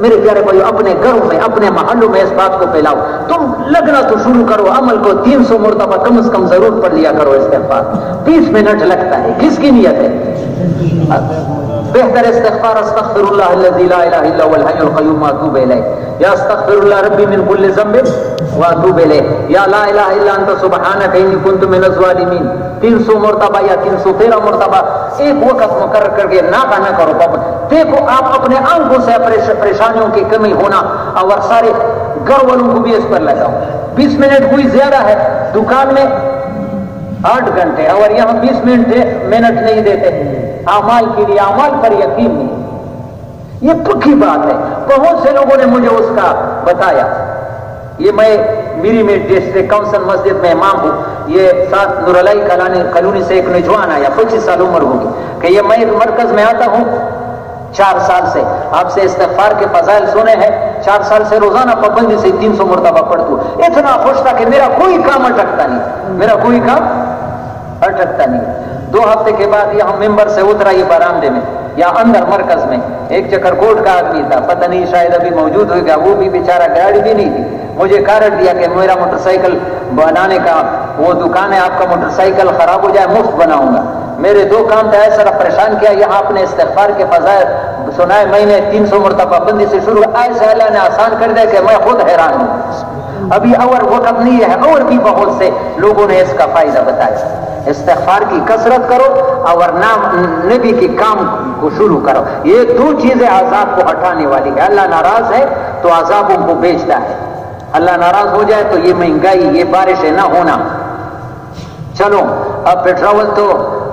میرے پیارے بھائی، اپنے گھروں میں، اپنے محلوں میں اس بات کو پھیلاؤ. تم لگنا تو شروع کرو عمل کو. 300 مرتبہ کم از کم ضرور پڑھ لیا کرو استغفار. 20 منٹ لگتا ہے. کس کی نیت ہے؟ بہتر استغفار استغفر اللہ الذی لا الہ الا هو الحی القیوم واتوب الیہ، یا استغفر اللہ ربی من کل ذنب واتوب الیہ، یا لا الہ الا انت سبحانک انی کنت من الظالمین. 300 مرتبہ یا 313 مرتبہ ایک وقت مقرر کر کے نہ کرو. دیکھو آپ اپنے آنکھوں سے پریشانیوں کی کمی ہونا، اور سارے گھر والوں کو بھی اس پر لگاؤ. 20 منٹ کوئی زیادہ ہے. دکان میں 8 گھنٹے اور یہاں 20 منٹ نہیں دیتے اعمال کے لیے. اعمال پر یقین نہیں. یہ پکی بات ہے. بہت سے لوگوں نے مجھے اس کا بتایا. یہ میری ڈسٹرکٹ کونسل مسجد میں امام ہوں. یہ ساتھ نورعلی کالونی سے ایک نوجوان آیا، 25 سال عمر ہوگی، کہ یہ میں مرکز میں آتا ہوں 4 سال سے. آپ سے استغفار کے فضائل سنے ہیں. 4 سال سے روزانہ پابندی سے 300 مرتبہ پڑھتا ہوں. اتنا خوش تھا کہ میرا کوئی کام اٹکتا نہیں. 2 ہفتے کے بعد یہاں ممبر سے اترا یہ برآمدے میں یا اندر مرکز میں. ایک چکر کوٹ کا آدمی تھا، پتہ نہیں شاید ابھی موجود ہوگا. وہ بھی بیچارہ، گاڑی بھی نہیں تھی. مجھے کارڈ دیا کہ میرا موٹر سائیکل بنانے کا وہ دکان ہے، آپ کا موٹر سائیکل خراب ہو جائے مفت بناؤں گا. میرے 2 کام تھے، ایسا پریشان کیا. یہاں اپنے استغفار کے فضائل سنائے. میں نے 300 مرتبہ پابندی سے شروع. ایسے اللہ نے آسان کر دیا کہ میں خود حیران ہوں. ابھی اور وقت نہیں ہے، اور بھی بہت سے لوگوں نے اس کا فائدہ بتایا. استغفار کی کثرت کرو اور نام نبی کے کام کو شروع کرو. یہ 2 چیزیں عذاب کو ہٹانے والی ہے. اللہ ناراض ہے تو عذابوں کو بھیجتا ہے. اللہ ناراض ہو جائے تو یہ مہنگائی، یہ بارشیں نہ ہونا. چلو اب پیٹرول تو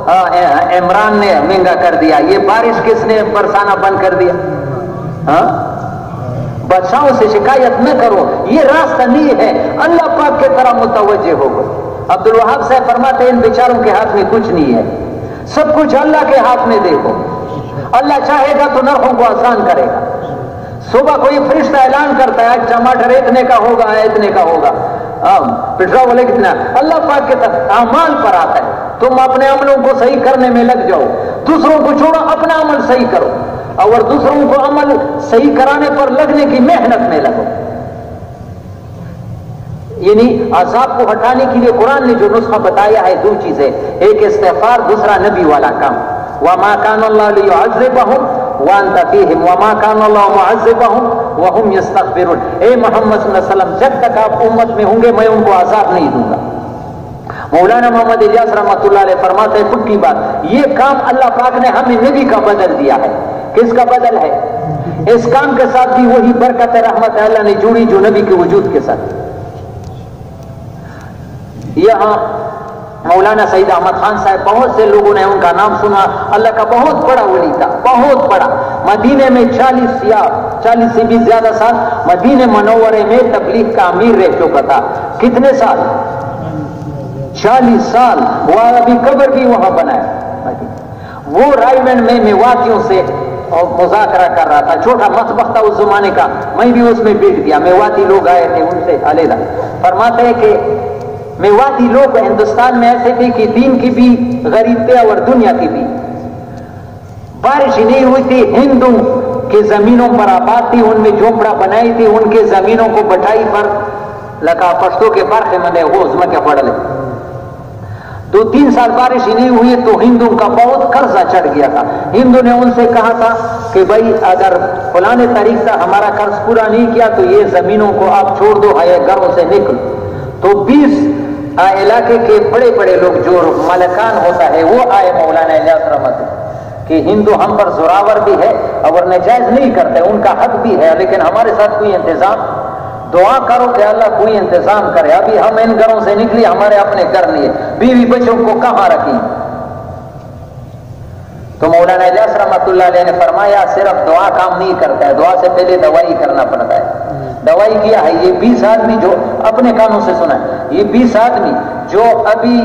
عمران نے مہنگا کر دیا. یہ بارش کس نے برسانا بند کر دیا؟ بادشاہوں سے شکایت نہ کرو، یہ راستہ نہیں ہے. اللہ پاک کے طرح متوجہ ہوگا. عبد الوہاب صاحب فرماتے ہیں ان بیچاروں کے ہاتھ میں کچھ نہیں ہے، سب کچھ اللہ کے ہاتھ میں. دیکھو اللہ چاہے گا تو نرخوں کو آسان کرے گا. صبح کوئی فرشتہ اعلان کرتا ہے ٹماٹر اتنے کا ہوگا، اتنے کا ہوگا، پیٹرول کتنا. اللہ پاک کے طرف اعمال پر آتا ہے. تم اپنے عملوں کو صحیح کرنے میں لگ جاؤ. دوسروں کو چھوڑو، اپنا عمل صحیح کرو. اور دوسروں کو عمل صحیح کرانے پر لگنے کی محنت میں لگو. یعنی عذاب کو ہٹانے کے لیے قرآن نے جو نسخہ بتایا ہے 2 چیزیں، ایک استغفار، دوسرا نبی والا کام. وما كان الله ليعذبهم وانت فيهم وما كان الله معذبهم وهم يستغفرون. اے محمد صلی اللہ علیہ وسلم، جب تک آپ امت میں ہوں گے میں ان کو عذاب نہیں دوں گا. مولانا محمد الیاس رحمۃ اللہ علیہ فرماتے ہیں پکی بات، یہ کام اللہ پاک نے ہمیں نبی کا بدل دیا ہے. کس کا بدل ہے؟ اس کام کے ساتھ بھی وہی برکت رحمت اللہ نے جوڑی جو نبی کے وجود کے ساتھ. یہاں مولانا سعید احمد خان صاحب، بہت سے لوگوں نے ان کا نام سنا. اللہ کا بہت بڑا ولی تھا، بہت بڑا. مدینے میں 40 سے بھی زیادہ سال مدینے منورے میں تبلیغ کا امیر رہ چکا تھا. کتنے سال؟ 40 سال. وہ ابھی قبر بھی وہاں بنایا. وہ رائمنڈ میں میواتیوں سے مذاکرہ کر رہا تھا. چھوٹا مطبخ تھا اس زمانے کا، میں بھی اس میں بیٹھ گیا. میواتی لوگ آئے تھے، ان سے علیحدہ فرماتے ہیں کہ میواتی لوگ ہندوستان میں ایسے تھے کہ دین کی بھی غریب تھے اور دنیا کی بھی. بارش نہیں ہوئی تھی، ہندو کے زمینوں پر آباد تھی، ان میں جھونپڑا بنائی تھی. ان کے زمینوں کو بٹائی پر لگا پشتوں کے برخے مندے وہ اس میں کیا پڑ لے. تو 3 سال بارش ہی نہیں ہوئی تو ہندو کا بہت قرضہ چڑھ گیا تھا. ہندو نے ان سے کہا تھا کہ بھائی اگر فلاں تاریخ سے ہمارا قرض پورا نہیں کیا تو یہ زمینوں کو آپ چھوڑ دو، ہے گھروں سے نکلو. تو 20 علاقے کے بڑے بڑے لوگ جو ملکان ہوتا ہے وہ آئے مولانا الیاس رحمت کہ ہندو ہم پر زوراور بھی ہے اور ناجائز نہیں کرتے، ان کا حق بھی ہے، لیکن ہمارے ساتھ کوئی انتظام دعا کرو کہ اللہ کوئی انتظام کرے. ابھی ہم ان گھروں سے نکلی، ہمارے اپنے گھر نہیں ہے، بیوی بچوں کو کہاں رکھیں؟ تو مولانا الیاس رحمت اللہ علیہ نے فرمایا صرف دعا کام نہیں کرتا ہے، دعا سے پہلے دوائی کرنا پڑتا ہے. دوائی کیا ہے؟ یہ 20 آدمی جو اپنے کانوں سے سنا ہے، یہ 20 آدمی جو ابھی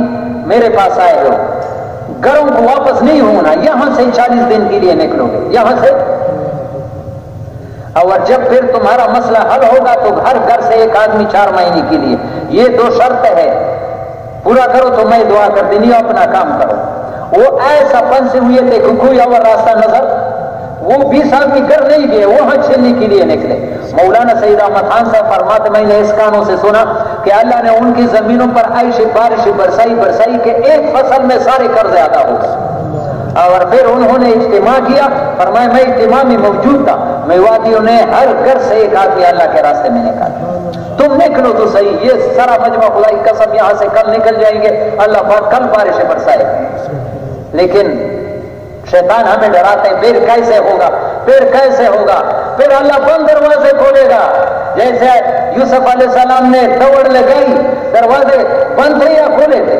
میرے پاس آئے ہو، گھروں کو واپس نہیں ہونا، یہاں سے 40 دن کے لیے نکلو گے یہاں سے، اور جب پھر تمہارا مسئلہ حل ہوگا تو ہر گھر سے 1 آدمی 4 مہینے کے لیے. یہ 2 شرط ہے، پورا کرو تو میں دعا کر دینی، اپنا کام کرو. وہ ایسا پنسے ہوئے تھے کہ کوئی اور راستہ نظر، وہ 20 آدمی گھر نہیں گئے، وہاں چھلنے کے لیے نکلے. مولانا سید احمد خان صاحب فرماتے میں نے اس کانوں سے سنا کہ اللہ نے ان کی زمینوں پر ایسی بارش برسائی کہ 1 فصل میں سارے قرض ادا ہو گئے. اور پھر انہوں نے اجتماع کیا، فرمایا میں اجتماع میں موجود تھا، میں وادیوں نے ہر گھر سے 1 آدمی اللہ کے راستے میں نکالا. تم نکلو تو صحیح، یہ سارا مجمع خدا کی قسم یہاں سے کل نکل جائیں گے، اللہ پاک کل بارشیں برسائے. لیکن شیطان ہمیں ڈراتے ہیں، پھر کیسے ہوگا، پھر اللہ بند دروازے کھولے گا. جیسے یوسف علیہ السلام نے دوڑ لگائی، دروازے بند تھے یا کھولے تھے؟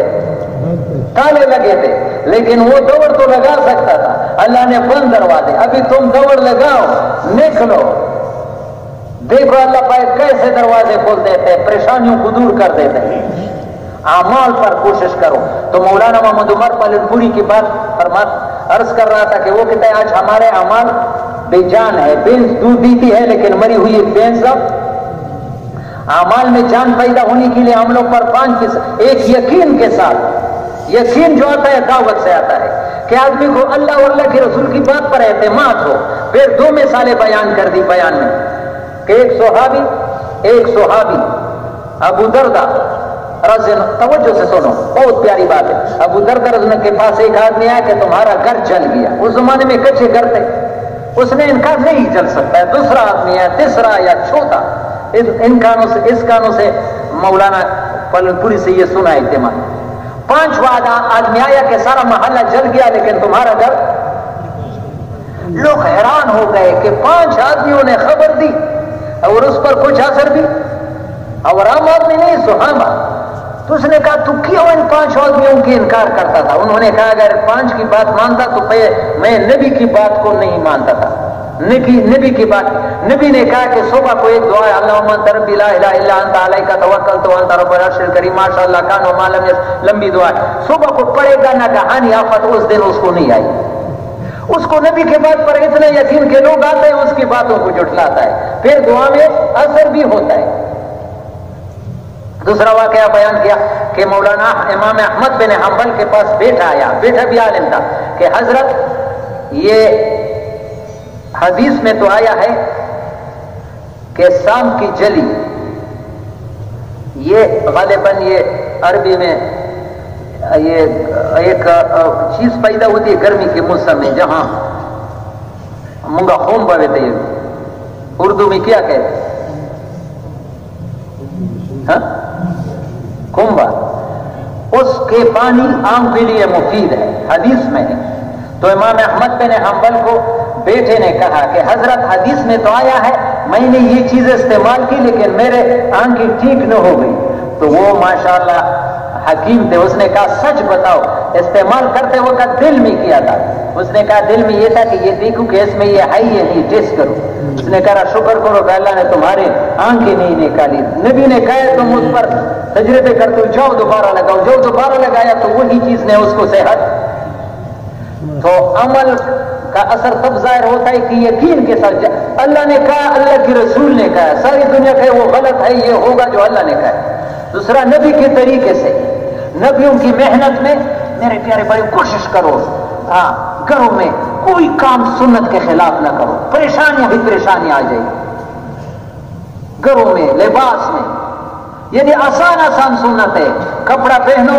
تالے لگے تھے، لیکن وہ دوڑ تو لگا سکتا تھا. اللہ نے بند دروازے، ابھی تم دوڑ لگاؤ، نکلو. دیکھو اللہ پاک کیسے دروازے کھول دیتے، پریشانیوں کو دور کر دیتے ہیں. اعمال پر کوشش کرو. تو مولانا محمد عمر پالن پوری کی بات عرض کر رہا تھا کہ وہ کہتے ہیں آج ہمارے اعمال بے جان ہے، بینس دودھ دیتی ہے لیکن مری ہوئی ایک بینس. اعمال میں جان پیدا ہونے کے لیے ہم لوگ پر 5 ایک یقین کے ساتھ، یقین جو آتا ہے دعوت سے آتا ہے کہ آدمی کو اللہ اور اللہ کے رسول کی بات پر اعتماد ہو. پھر 2 مثالیں بیان کر دی بیان میں کہ ایک صحابی ابو دردہ رضی اللہ، توجہ سے سنو بہت پیاری بات ہے. ابو دردہ رضی اللہ کے پاس ایک آدمی آیا کہ تمہارا گھر جل گیا. اس زمانے میں کچے گھر تھے، اس نے انکار نہیں جل سکتا ہے. دوسرا آدمی ہے، تیسرا یا چوتھا. اس کانوں سے مولانا پالن پوری سے یہ سنا اجتماع. 5واں آدمی آیا کہ سارا محلہ جل گیا لیکن تمہارا گھر. لوگ حیران ہو گئے کہ 5 آدمیوں نے خبر دی اور اس پر کچھ اثر بھی، اور عام آدمی نہیں، صحابہ. تو اس نے کہا تو کیوں ان 5 آدمیوں کی انکار کرتا تھا؟ انہوں نے کہا اگر 5 کی بات مانتا تو میں نبی کی بات کو نہیں مانتا تھا. نبی کی بات، نبی نے کہا کہ صبح کو ایک دعا ہے، اللہم انت ربی لا الہ الا انت علیک توکلت وانت رب العرش الکریم ماشاء اللہ کان وما لم یکن، لمبی دعا ہے. صبح کو پڑھے گا نہ کہانی آفت اس دن اس کو نہیں آئی. اس کو نبی کے بات پر اتنا یقین کہ لوگ آتے ہیں اس کی باتوں کو جھٹلاتا ہے، پھر دعا میں اثر بھی ہوتا ہے. دوسرا واقعہ بیان کیا کہ مولانا امام احمد بن حنبل کے پاس بیٹا آیا، بیٹا بھی عالم تھا کہ حضرت یہ حدیث میں تو آیا ہے کہ شام کی جلی، یہ غالباً یہ عربی میں یہ ایک چیز پیدا ہوتی ہے گرمی کے موسم میں جہاں منگا خوم بوے تھے، اردو میں کیا کہتے ہیں؟ کمبا. اس کے پانی آنکھ کے لیے مفید ہے، حدیث میں ہے. تو امام احمد بن حنبل کو بیٹے نے کہا کہ حضرت حدیث میں تو آیا ہے میں نے یہ چیز استعمال کی لیکن میرے آنکھیں ٹھیک نہ ہو گئی. تو وہ ماشاءاللہ حکیم تھے، اس نے کہا سچ بتاؤ استعمال کرتے وقت دل میں کیا تھا؟ اس نے کہا دل میں یہ تھا کہ یہ دیکھو کہ اس میں یہ ہے یہ نہیں، ٹیسٹ کرو. اس نے کہا شکر کرو کہ اللہ نے تمہارے آنکھیں نہیں نکالی. نبی نے کہا تم اس پر تجربے کرتے ہو، جاؤ دوبارہ لگاؤ. جو دوبارہ لگایا تو وہی چیز نے اس کو صحت. تو عمل کا اثر تب ظاہر ہوتا ہے کہ یقین کے ساتھ اللہ نے کہا، اللہ کے رسول نے کہا، ساری دنیا کہے وہ غلط ہے، یہ ہوگا جو اللہ نے کہا. دوسرا نبی کے طریقے سے، نبیوں کی محنت میں میرے پیارے بھائی کوشش کرو گھروں میں کوئی کام سنت کے خلاف نہ کرو، پریشانیاں ہی پریشانیاں آ جائیں گھروں میں، لباس میں. یعنی آسان سنت ہے، کپڑا پہنو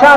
4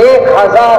1000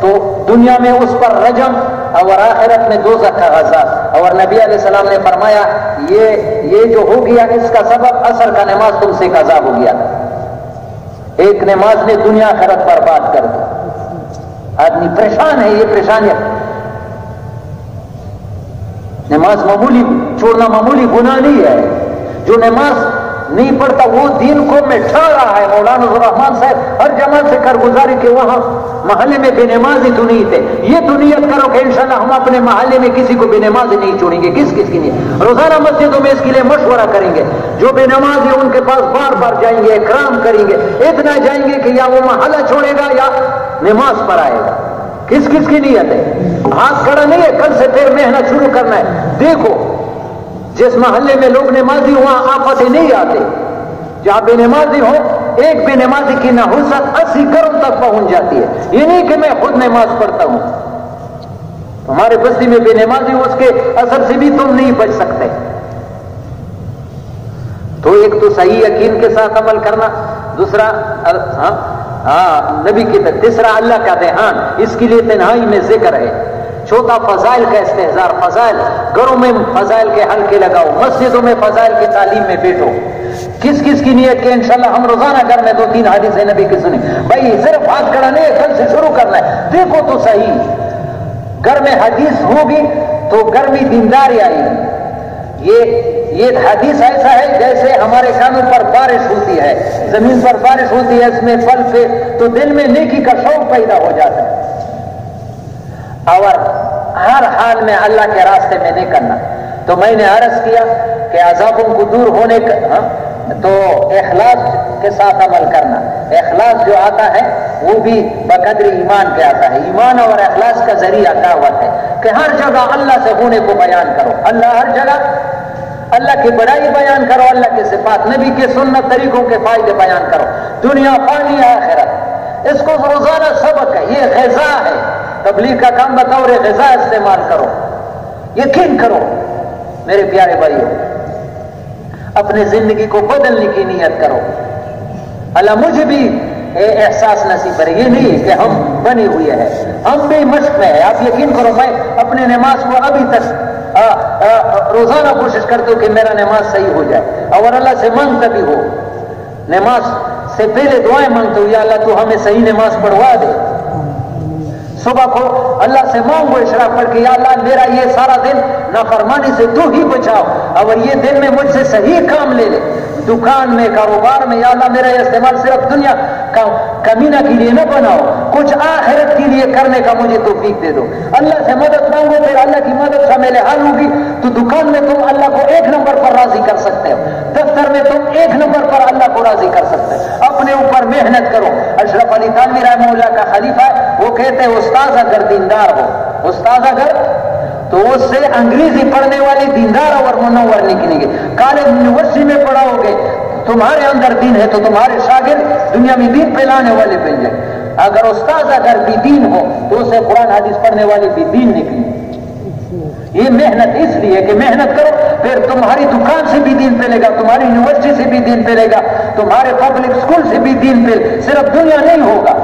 تو دنیا میں اس پر رجم اور آخرت میں دوزخ کا عذاب. اور نبی علیہ السلام نے فرمایا یہ جو ہو گیا اس کا سبب عصر کا نماز تم سے ایک عذاب ہو گیا تھا. ایک نماز نے دنیا آخرت برباد کر دی. آدمی پریشان ہے. یہ پریشانیت نماز معمولی چھوڑنا معمولی گناہ نہیں ہے. جو نماز نہیں پڑھتا وہ دین کو مٹھا رہا ہے. مولانا الرحمان صاحب ہر جماعت سے کارگزاری کہ وہاں محلے میں بے نمازی تو نہیں تھے. یہ تو نیت کرو کہ انشاءاللہ ہم اپنے محلے میں کسی کو بے نمازی نہیں چھوڑیں گے. کس کی نیت؟ روزانہ مسجدوں میں اس کے لیے مشورہ کریں گے. جو بے نمازی ان کے پاس بار بار جائیں گے, اکرام کریں گے. اتنا جائیں گے کہ یا وہ محلہ چھوڑے گا یا نماز پر آئے گا. کس کی نیت ہے؟ ہاتھ کھڑا نہیں ہے. کل سے پھر محنت شروع کرنا ہے. دیکھو جس محلے میں لوگ نمازی وہاں آفتیں نہیں آتے. جہاں بے نمازی ہو, ایک بے نمازی کی نحوست 80 گھروں تک پہنچ جاتی ہے. یہ نہیں کہ میں خود نماز پڑھتا ہوں. ہمارے بستی میں بے نمازی ہو, اس کے اثر سے بھی تم نہیں بچ سکتے. تو ایک تو صحیح یقین کے ساتھ عمل کرنا, دوسرا نبی کی طرف, تیسرا اللہ کا دھیان. اس کے لیے تنہائی میں ذکر ہے. چوتھا فضائل کا استحضار. فضائل گھروں میں فضائل کے حلقے لگاؤ, مسجدوں میں فضائل کی تعلیم میں بیٹھو. کس کی نیت کہ انشاءاللہ ہم روزانہ گھر میں 2-3 حدیث نبی کی سنیں. بھائی صرف ہاتھ کھڑا نہیں ہے, کل سے شروع کرنا ہے. دیکھو تو صحیح, گھر میں حدیث ہوگی تو گھر میں دینداری آئے گی. یہ حدیث ایسا ہے جیسے ہمارے کانوں پر بارش ہوتی ہے, زمین پر بارش ہوتی ہے, اس میں پھل پہ تو دل میں نیکی کا شوق پیدا ہو جاتا ہے. اور ہر حال میں اللہ کے راستے میں نہیں کرنا. تو میں نے عرض کیا کہ عذابوں کو دور ہونے کا تو اخلاص کے ساتھ عمل کرنا. اخلاص جو آتا ہے وہ بھی بقدر ایمان کے آتا ہے. ایمان اور اخلاص کا ذریعہ دعوت ہے کہ ہر جگہ اللہ سے ہونے کو بیان کرو. ہر جگہ اللہ کی بڑائی بیان کرو, اللہ کے صفات, نبی کے سنت طریقوں کے فائدے بیان کرو. دنیا پانی آخرت, اس کو روزانہ سبق ہے. یہ غذا ہے. تبلیغ کا کام بطور غذا استعمال کرو. یقین کرو میرے پیارے بھائیو, اپنے زندگی کو بدلنے کی نیت کرو. اللہ مجھے بھی احساس نصیب کرے. یہ نہیں کہ ہم بنے ہوئے ہیں, ہم بھی مشق میں ہیں. آپ یقین کرو, میں اپنے نماز کو ابھی تک روزانہ کوشش کرتا ہوں کہ میرا نماز صحیح ہو جائے. اور اللہ سے مانگتا بھی ہو, نماز سے پہلے دعائیں مانگتا ہوں, یا اللہ تو ہمیں صحیح نماز پڑھوا دے. صبح کو اللہ سے مانگو اشراق پڑھ کے, یا اللہ میرا یہ سارا دن نافرمانی سے تو ہی بچاؤ, اور یہ دن میں مجھ سے صحیح کام لے لے. دکان میں, کاروبار میں, یا اللہ میرا یہ استعمال صرف دنیا کا کمینہ کے لیے نہ بناؤ, کچھ آخرت کے لیے کرنے کا مجھے توفیق دے دو. اللہ سے مدد مانگو, پھر اللہ کی مدد شامل حال ہوگی تو دکان میں تم اللہ کو 1 نمبر پر راضی کر سکتے ہو. دفتر میں تم 1 نمبر پر اللہ کو راضی کر سکتے ہو. اپنے اوپر محنت کرو. اشرف علی تھانوی رحمہ اللہ کا خلیفہ ہے, وہ کہتے ہیں استاد اگر دیندار ہو, استاد اگر تو اس سے انگریزی پڑھنے والے دیندار اور منور نکلیں گے. کالج یونیورسٹی میں پڑھاؤ گے, تمہارے اندر دین ہے تو تمہارے شاگرد دنیا میں دین پھیلانے والے بن جائیں. اگر استاد اگر بھی دین ہو تو اسے قرآن حدیث پڑھنے والے بھی دین نکلیں. یہ محنت اس لیے کہ محنت کرو, پھر تمہاری دکان سے بھی دین پھیلے گا, تمہاری یونیورسٹی سے بھی دین پھیلے گا, تمہارے پبلک اسکول سے بھی دین پھیلے, صرف دنیا نہیں ہوگا.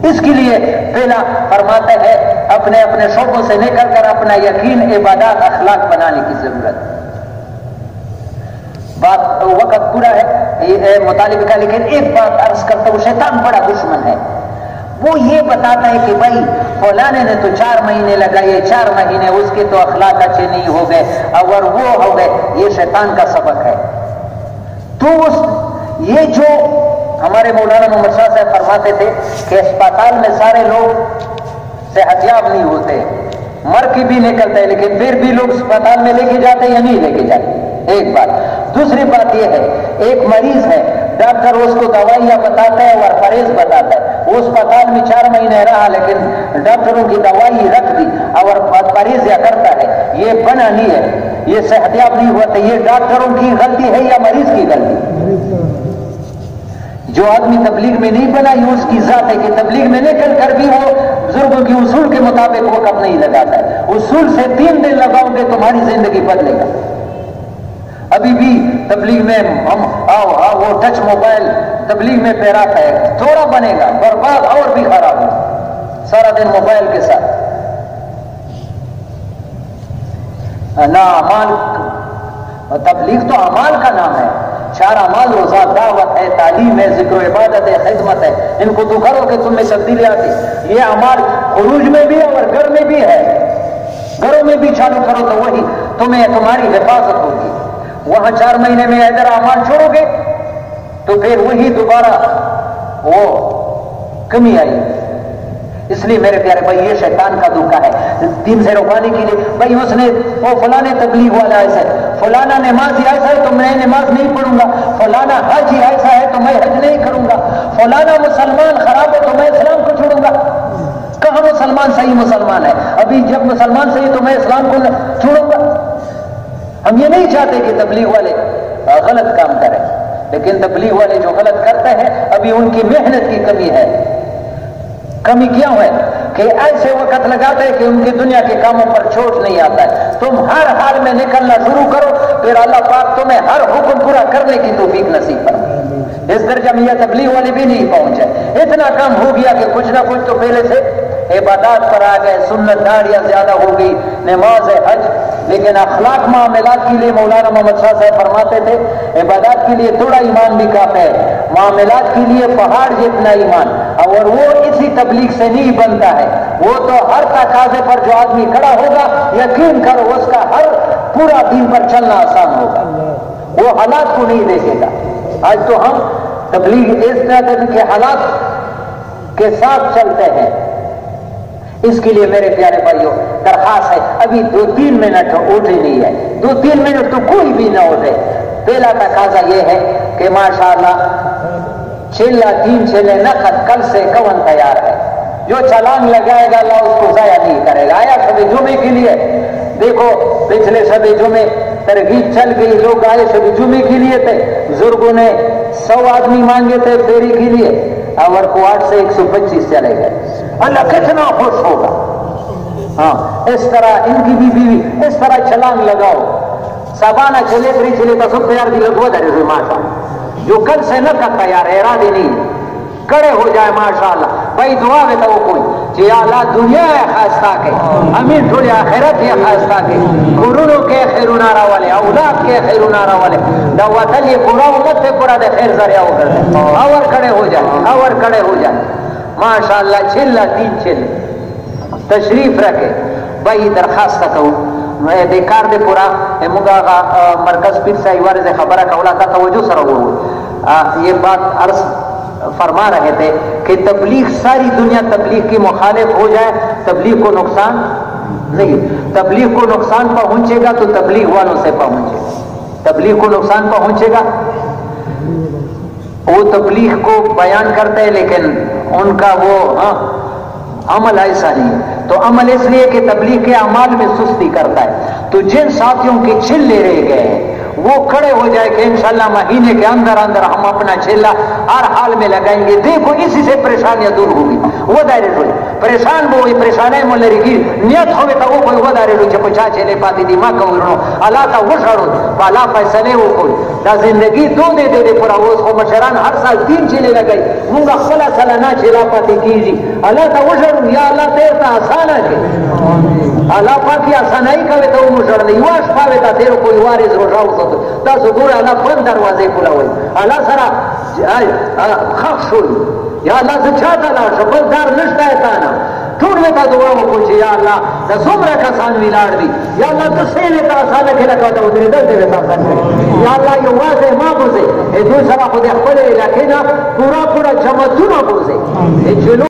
اس کے لیے پہلا فرماتے ہیں اپنے اپنے شعبوں سے نکل کر اپنا یقین, عبادات, اخلاق بنانے کی ضرورت. وقت پورا ہے مطالبے کا, لیکن ایک بات عرض کرتا ہوں, شیطان بڑا دشمن ہے. وہ یہ بتاتا ہے کہ بھائی فلانے نے تو 4 مہینے لگائے, 4 مہینے اس کے تو اخلاق اچھے نہیں ہو گئے, اور وہ ہو گئے. یہ شیطان کا سبق ہے. تو یہ جو ہمارے مولانا محمد شاہ صاحب فرماتے تھے کہ اسپتال میں سارے لوگ صحت یاب نہیں ہوتے, مر کے بھی نکلتے ہیں, لیکن پھر بھی لوگ اسپتال میں لے کے جاتے یا نہیں لے کے جاتے. ایک بات. دوسری بات یہ ہے, ایک مریض ہے, ڈاکٹر اس کو دوائیاں بتاتا ہے اور پرہیز بتاتا ہے. وہ اسپتال میں 4 مہینے رہا, لیکن ڈاکٹروں کی دوائی رکھ دی اور پرہیز یا کرتا ہے. یہ بنا نہیں ہے, یہ صحت یاب نہیں ہوا تو یہ ڈاکٹروں کی غلطی ہے یا مریض کی غلطی؟ جو آدمی تبلیغ میں نہیں بنا, یہ اس کی ذات ہے کہ تبلیغ میں نکل کر بھی وہ بزرگوں کے اصول کے مطابق وقت نہیں لگاتا ہے. اصول سے 3 دن لگاؤ گے تمہاری زندگی بدلے گا. ابھی بھی تبلیغ میں ہم وہ ٹچ موبائل تبلیغ میں پیراتا ہے, تھوڑا بنے گا برباد اور بھی خراب ہو. سارا دن موبائل کے ساتھ. نہ اعمال، تبلیغ تو اعمال کا نام ہے. 4 اعمال روزہ، دعوت ہے، تعلیم ہے، ذکر و عبادت ہے، خدمت ہے. ان کو تو کرو کہ تم میں تبدیلی آتی. یہ اعمال خروج میں بھی اور گھر میں بھی ہے. گھروں میں بھی چالو کرو تو وہی تمہیں تمہاری حفاظت ہوگی. وہاں 4 مہینے میں ادھر اعمال چھوڑو گے تو پھر وہی دوبارہ وہ کمی آئی. اس لیے میرے پیارے بھائی یہ شیطان کا دھوکہ ہے دین سے روکانے کے لیے. بھائی اس نے وہ فلانے تبلیغ والا ایسا ہے، فلانا نمازی ایسا ہے تو میں نماز نہیں پڑھوں گا، فلانا حجی ایسا ہے تو میں حج نہیں کروں گا، فلانا مسلمان خراب ہے تو میں اسلام کو چھوڑوں گا. کہاں مسلمان صحیح مسلمان ہے؟ ابھی جب مسلمان صحیح تو میں اسلام کو چھوڑوں گا. ہم یہ نہیں چاہتے کہ تبلیغ والے غلط کام کریں، لیکن تبلیغ والے جو غلط کرتے ہیں ابھی ان کی محنت کی کمی ہے. کمی کیوں ہے کہ ایسے وقت لگاتے ہیں کہ ان کی دنیا کے کاموں پر چھوٹ نہیں آتا ہے. تم ہر حال میں نکلنا شروع کرو، پھر اللہ پاک تمہیں ہر حکم پورا کرنے کی توفیق نصیب فرمائے. اس درجہ میں یہ تبلیغ والے بھی نہیں پہنچے. اتنا کام ہو گیا کہ کچھ نہ کچھ تو پہلے سے عبادات پر آ گئے، سنت داڑیاں زیادہ ہو گئی، نماز ہے، حج. لیکن اخلاق معاملات کے لیے مولانا محمد شاہ صاحب فرماتے تھے عبادات کے لیے تھوڑا ایمان بھی کافی ہے، معاملات کے لیے پہاڑ جتنا ایمان. اور وہ اسی تبلیغ سے نہیں بنتا ہے. وہ تو ہر تقاضے پر جو آدمی کھڑا ہوگا یقین کرو اس کا ہر پورا دین پر چلنا آسان ہوگا. وہ حالات کو نہیں دیکھے گا. آج تو ہم تبلیغ اس طرح کے حالات کے ساتھ چلتے ہیں. اس کے لیے میرے پیارے بھائیوں درخواست ہے، ابھی 2-3 منٹ اٹھے نہیں ہے، 2-3 منٹ تو کوئی بھی نہ اٹھے. پہلا تقاضا یہ ہے کہ ماشاءاللہ 3 چلے نقد کل سے کون تیار ہے. جو چلان لگائے گا اللہ اس کو ضائع نہیں کرے گا. آیا شب جمعے کے لیے؟ دیکھو پچھلے شب جمعے ترغیب چل گئی، لوگ آئے شب جمعے کے لیے تھے. بزرگوں نے 100 آدمی مانگے تھے پھیری کے لیے، اور کو 8 سے 125 چلے گئے. اللہ کتنا خوش ہوگا. ہاں اس طرح ان کی بھی بیوی اس طرح چھلانگ لگاؤ. سبانہ چلے پری چلے تو سب تیار کی لگوا دے رہے ماشاء. جو کل سے نہ کر تیار ہے ارادے نہیں کڑے ہو جائے ماشاءاللہ. بھائی دعا میں تو کوئی جی اللہ دنیا ہے خاصہ کے امین تھوڑی آخرت ہے خاصہ کے قرونوں کے خیر نارا والے اولاد کے خیر نارا والے دعوت یہ پورا امت سے پورا دے خیر ذریعہ ہو کر اور کھڑے ہو جائے اور کھڑے ہو جائے ماشاءاللہ. 3 چل تشریف رکھے. بھائی درخواست کروں میں دیکار دے پورا مگا مرکز پیر سے ایوارے سے خبرہ کولا تھا توجہ سر ہو یہ بات عرض فرما رہے تھے کہ تبلیغ ساری دنیا تبلیغ کی مخالف ہو جائے تبلیغ کو نقصان نہیں. تبلیغ کو نقصان پہنچے گا تو تبلیغ والوں سے پہنچے گا. تبلیغ کو نقصان پہنچے گا. وہ تبلیغ کو بیان کرتے ہیں لیکن ان کا وہ عمل ایسا نہیں ہے. تو عمل اس لیے کہ تبلیغ کے اعمال میں سستی کرتا ہے. تو جن ساتھیوں کے چھلے رہ گئے ہیں وہ کھڑے ہو جائے کہ انشاءاللہ مہینے کے اندر ہم اپنا چھلا ہر حال میں لگائیں گے. دیکھو اسی سے پریشانیاں دور ہوگی. وہ دائرے ہوئی پریشان وہ پریشانیں ملری کی نیت ہوئے تو وہ کوئی وہ دائرے ہوئی چھپو چاہ چلے پاتی دی ماں کورنو اللہ تا وہ شڑو بالا فیصلے وہ کوئی دا زندگی دو دے دے پورا وہ اس کو مشران ہر سال 3 چلے لگائی مونگا خلا سالا نہ چلا پاتی کیجی اللہ تا وہ شڑو یا اللہ تیرتا آسان ہے اللہ پاکی آسانائی کوئے تو وہ مشر نہیں واش پاوے تا تیرو کوئی وارز رو جاؤ سو تا سکور اللہ 5 دروازے کھلا ہوئی اللہ سرا خخش ہوئی یا اللہ سے چھاتا لا شبل دار نشتا ہے تانا ٹھوڑ میں تا دعا وہ پوچھے یا اللہ تا سمرہ کا سانوی لاڑ دی یا اللہ تو سینے تا آسانہ کھلا کہتا ہوں تیرے دل دے تا سن کرے یا اللہ یہ واضح ماں بوزے اے دوسرا خود اخبرے لیکن پورا جمع دونوں بوزے